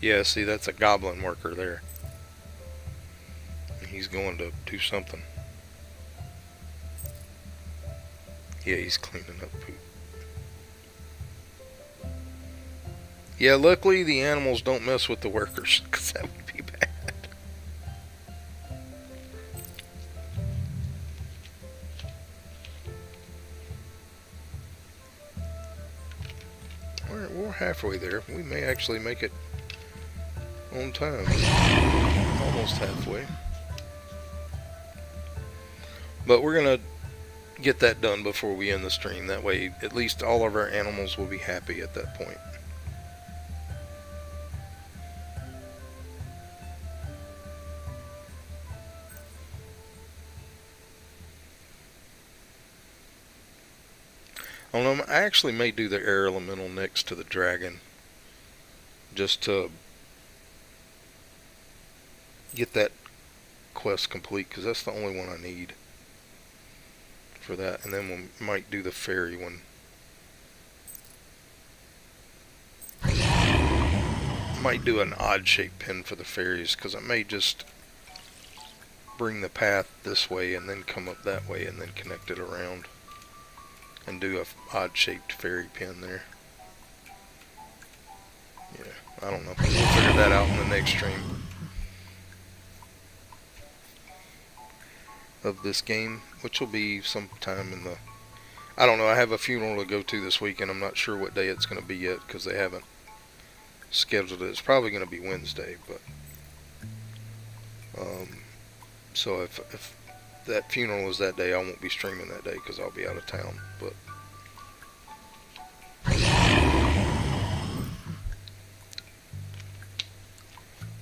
Yeah, see, that's a goblin worker there. He's going to do something. Yeah, he's cleaning up poop. Yeah, luckily the animals don't mess with the workers, because that would be bad. We're halfway there. We may actually make it on time. Almost halfway. But we're going to get that done before we end the stream. That way, at least all of our animals will be happy at that point. I don't know, I actually may do the air elemental next to the dragon, just to get that quest complete, because that's the only one I need for that. And then we might do the fairy one. Might do an odd shaped pin for the fairies, because I may just bring the path this way and then come up that way and then connect it around and do a odd shaped fairy pin there. Yeah, I don't know. We'll figure that out in the next stream of this game, which will be sometime in the... I don't know, I have a funeral to go to this weekend. I'm not sure what day it's going to be yet, because they haven't scheduled it. It's probably going to be Wednesday, but... so if that funeral is that day, I won't be streaming that day, because I'll be out of town, but...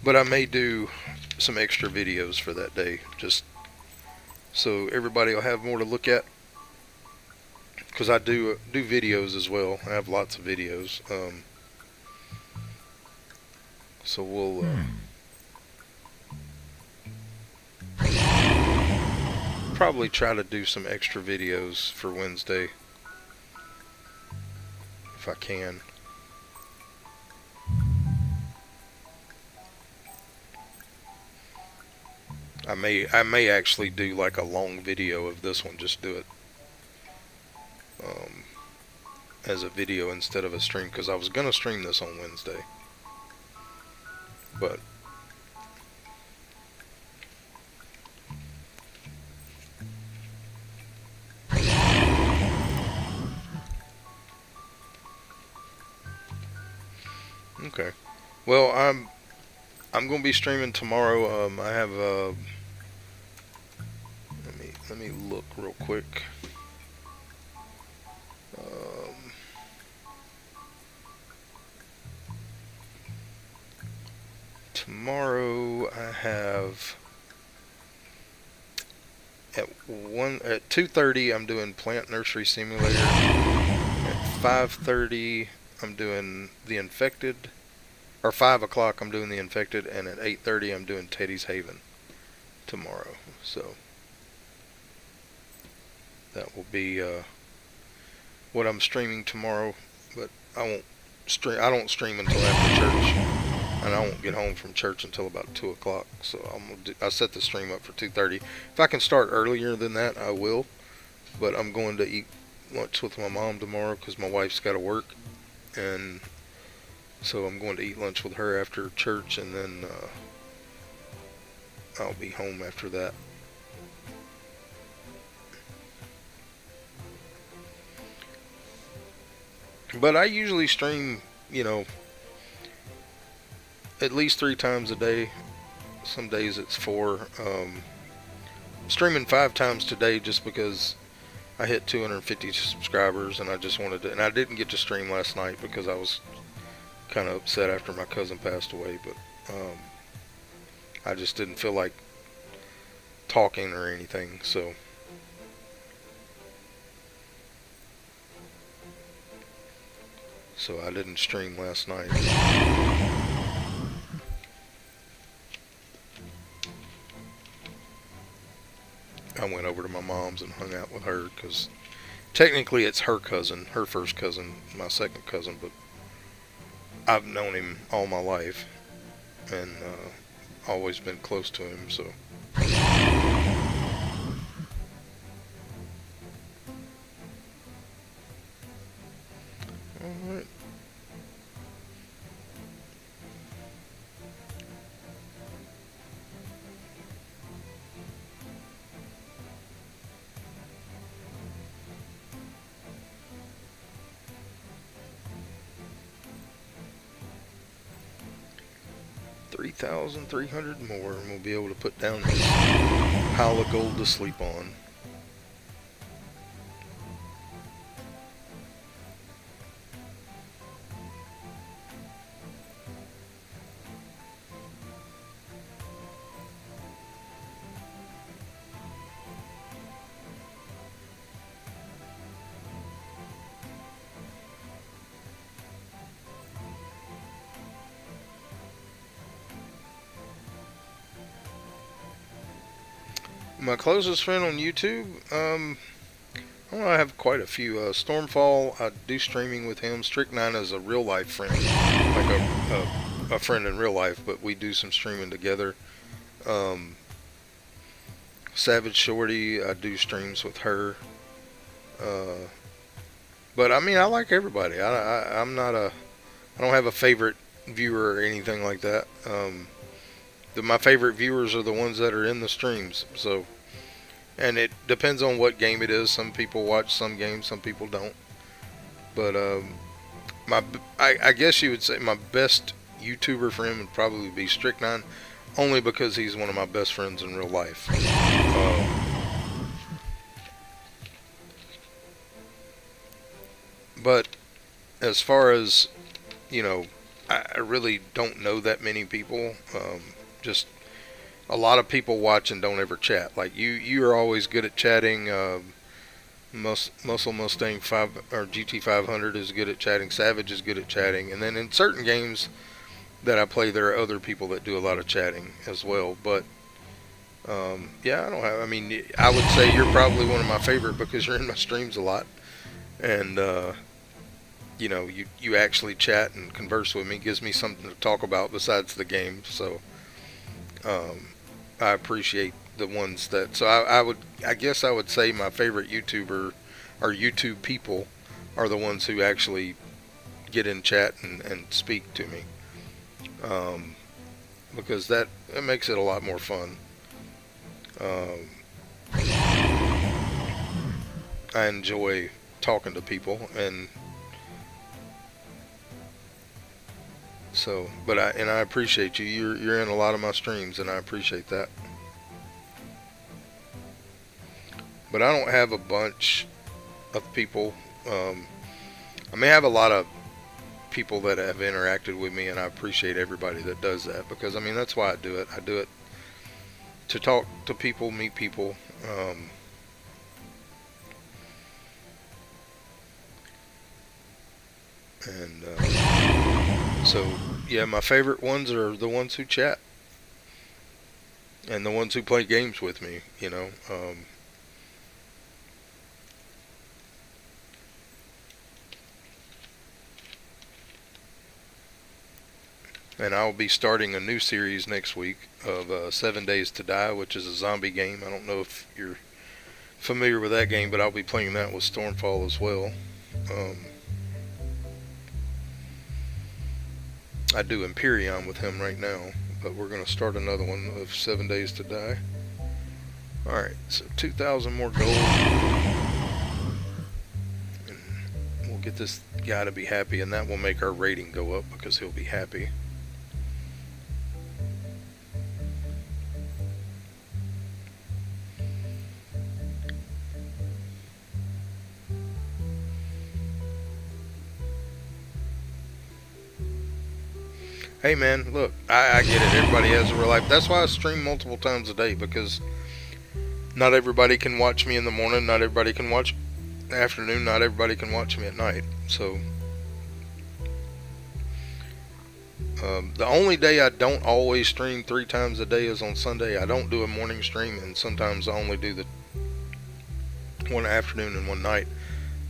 But I may do some extra videos for that day, just so everybody will have more to look at. Because I do videos as well. I have lots of videos. So we'll probably try to do some extra videos for Wednesday if I can. I may actually do like a long video of this one. Just do it as a video instead of a stream, because I was gonna stream this on Wednesday, but okay. Well, I'm gonna be streaming tomorrow. I have let me look real quick. Tomorrow I have at 2:30 I'm doing Plant Nursery Simulator. At 5:30 I'm doing The Infected, or 5 o'clock I'm doing The Infected, and at 8:30 I'm doing Teddy's Haven tomorrow. So that will be what I'm streaming tomorrow. But I don't stream until after church, and I won't get home from church until about 2 o'clock. So I set the stream up for 2:30. If I can start earlier than that, I will. But I'm going to eat lunch with my mom tomorrow because my wife's got to work, and so I'm going to eat lunch with her after church, and then I'll be home after that. But I usually stream, at least 3 times a day. Some days it's 4. Streaming 5 times today just because I hit 250 subscribers, and I just wanted to, and I didn't get to stream last night because I was kind of upset after my cousin passed away, but I just didn't feel like talking or anything, so I didn't stream last night. I went over to my mom's and hung out with her because technically it's her cousin, her first cousin, my second cousin, but I've known him all my life and always been close to him, so. Alright. $3,300 more, and we'll be able to put down this pile of gold to sleep on. My closest friend on YouTube, I have quite a few. Stormfall, I do streaming with him. Strict9 is a real life friend, like a friend in real life, but we do some streaming together. Savage Shorty, I do streams with her. But I mean, I like everybody. I'm not I don't have a favorite viewer or anything like that. My favorite viewers are the ones that are in the streams. So, and it depends on what game it is. Some people watch some games, some people don't. But I guess you would say my best YouTuber friend would probably be Strict9, only because he's one of my best friends in real life. But as far as, I really don't know that many people. Just a lot of people watch and don't ever chat. Like you are always good at chatting. Muscle Mustang 5 or GT 500 is good at chatting. Savage is good at chatting. And then in certain games that I play, there are other people that do a lot of chatting as well. But yeah, I don't have. I mean, I would say you're probably one of my favorite because you're in my streams a lot, and you actually chat and converse with me. Gives me something to talk about besides the game. So um, I appreciate the ones that. So I guess I would say my favorite YouTuber or YouTube people are the ones who actually get in chat and speak to me, um, because that it makes it a lot more fun. Um, I enjoy talking to people, and so, I appreciate you. You're in a lot of my streams, and I appreciate that. But I don't have a bunch of people. Um, I may have a lot of people that have interacted with me, and I appreciate everybody that does that because I mean that's why I do it. I do it to talk to people, meet people. Um, and so, yeah, my favorite ones are the ones who chat and the ones who play games with me. And I'll be starting a new series next week of 7 Days to Die, which is a zombie game. I don't know if you're familiar with that game, but I'll be playing that with Stormfall as well. Um, I do Empyrean with him right now, but we're going to start another one of 7 Days to Die. Alright, so 2,000 more gold. And we'll get this guy to be happy, and that will make our rating go up because he'll be happy. Hey man, look, I get it. Everybody has a real life. That's why I stream multiple times a day because not everybody can watch me in the morning. Not everybody can watch in the afternoon. Not everybody can watch me at night. So the only day I don't always stream 3 times a day is on Sunday. I don't do a morning stream, and sometimes I only do the one afternoon and one night.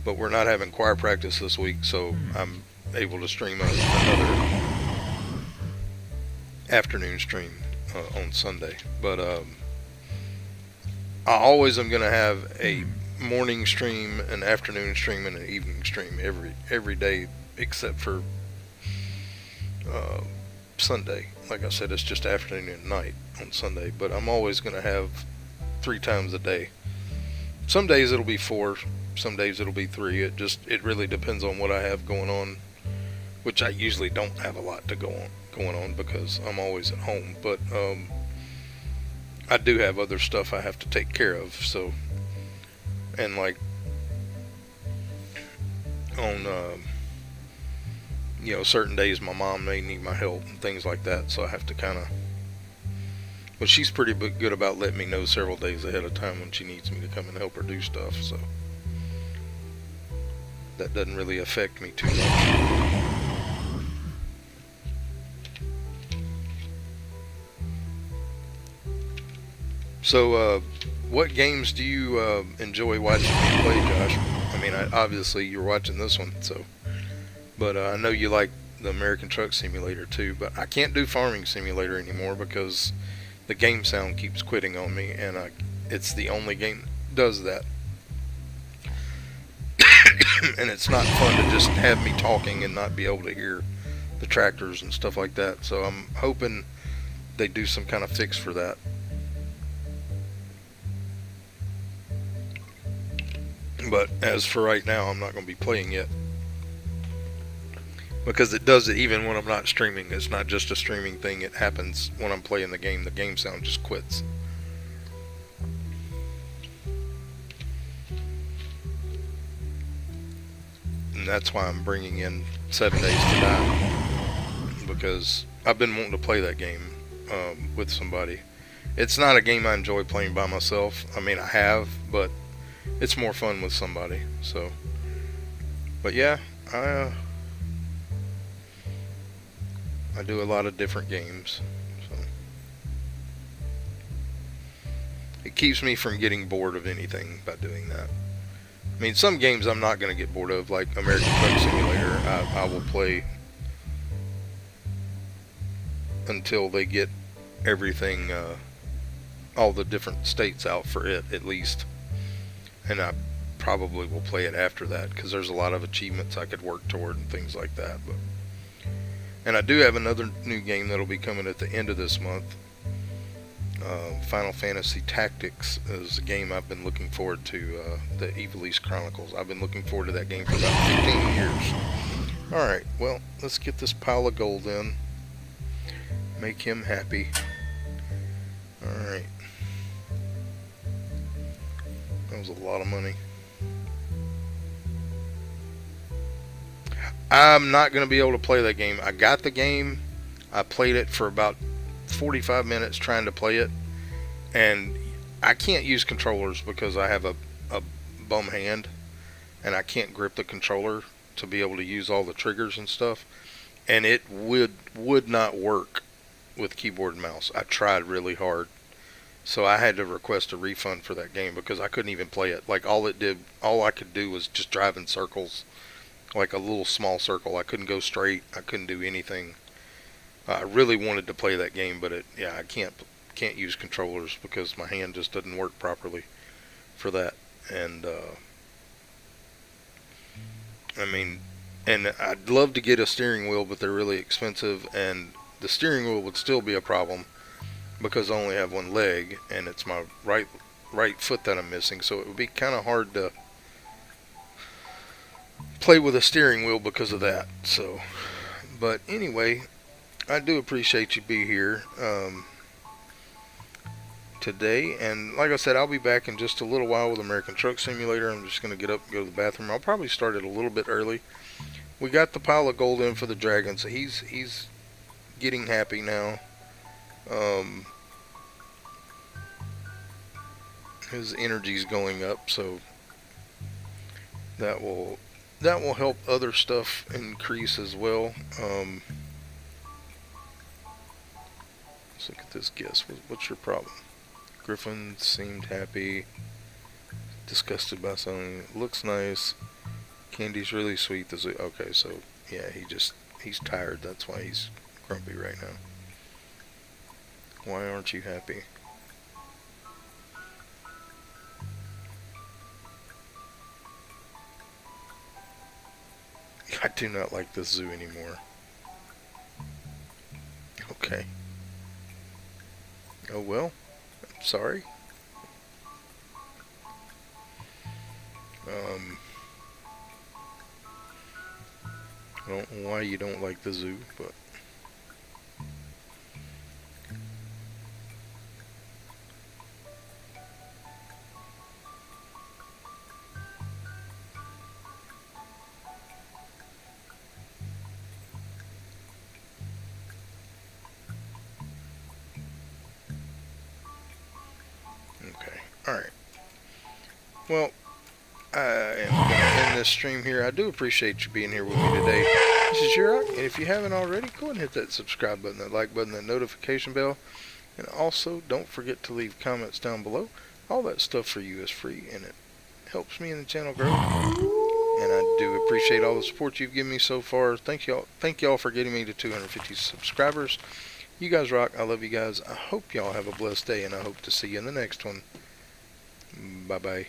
But we're not having choir practice this week, so I'm able to stream another afternoon stream on Sunday. But I always am going to have a morning stream, an afternoon stream, and an evening stream every day except for uh, Sunday. Like I said, it's just afternoon and night on Sunday. But I'm always going to have 3 times a day. Some days it'll be 4. Some days it'll be 3. It really depends on what I have going on, which I usually don't have a lot to going on because I'm always at home. But I do have other stuff I have to take care of. So, and like on certain days my mom may need my help and things like that. So I have to kind of. But she's pretty good about letting me know several days ahead of time when she needs me to come and help her do stuff. So that doesn't really affect me too much. So, what games do you enjoy watching me play, Josh? I mean, obviously you're watching this one, so. But I know you like the American Truck Simulator too. But I can't do Farming Simulator anymore because the game sound keeps quitting on me, and it's the only game that does that. And it's not fun to just have me talking and not be able to hear the tractors and stuff like that. So I'm hoping they do some kind of fix for that. But as for right now, I'm not going to be playing yet. Because it does it even when I'm not streaming. It's not just a streaming thing. It happens when I'm playing the game. The game sound just quits. And that's why I'm bringing in 7 Days to Die. because I've been wanting to play that game with somebody. It's not a game I enjoy playing by myself. I mean, I have, but it's more fun with somebody. So, but yeah, I do a lot of different games. So it keeps me from getting bored of anything by doing that. I mean, some games I'm not going to get bored of, like American Truck Simulator. I will play until they get everything, all the different states out for it, at least. And I probably will play it after that, because there's a lot of achievements I could work toward and things like that. And I do have another new game that'll be coming at the end of this month. Final Fantasy Tactics is a game I've been looking forward to, the Ivalice Chronicles. I've been looking forward to that game for about 15 years. Alright, well, let's get this pile of gold in. Make him happy. Alright. That was a lot of money. I'm not going to be able to play that game. I got the game. I played it for about 45 minutes trying to play it. And I can't use controllers because I have a bum hand. And I can't grip the controller to be able to use all the triggers and stuff. And it would not work with keyboard and mouse. I tried really hard. So I had to request a refund for that game because I couldn't even play it. Like all I could do was just drive in circles. Like a little small circle. I couldn't go straight. I couldn't do anything. I really wanted to play that game, but I can't use controllers because my hand just doesn't work properly for that. And I mean, and I'd love to get a steering wheel, but they're really expensive, and the steering wheel would still be a problem because I only have one leg, and it's my right foot that I'm missing, so it would be kind of hard to play with a steering wheel because of that. So, but anyway, I do appreciate you being here today, and like I said, I'll be back in just a little while with American Truck Simulator. I'm just going to get up and go to the bathroom. I'll probably start it a little bit early. We got the pile of gold in for the dragon, so he's getting happy now. His energy's going up, so that will help other stuff increase as well. Let's look at this guess. What's your problem? Griffin seemed happy. Disgusted by something. Looks nice. Candy's really sweet. Okay, so yeah, he's tired. That's why he's grumpy right now. Why aren't you happy? I do not like this zoo anymore. Okay. Oh well. I'm sorry. I don't know why you don't like the zoo, but okay. Alright. Well, I am going to end this stream here. I do appreciate you being here with me today. This is Jurok, and if you haven't already, go ahead and hit that subscribe button, that like button, that notification bell. And also, don't forget to leave comments down below. All that stuff for you is free, and it helps me and the channel grow. And I do appreciate all the support you've given me so far. Thank y'all for getting me to 250 subscribers. You guys rock. I love you guys. I hope y'all have a blessed day, and I hope to see you in the next one. Bye-bye.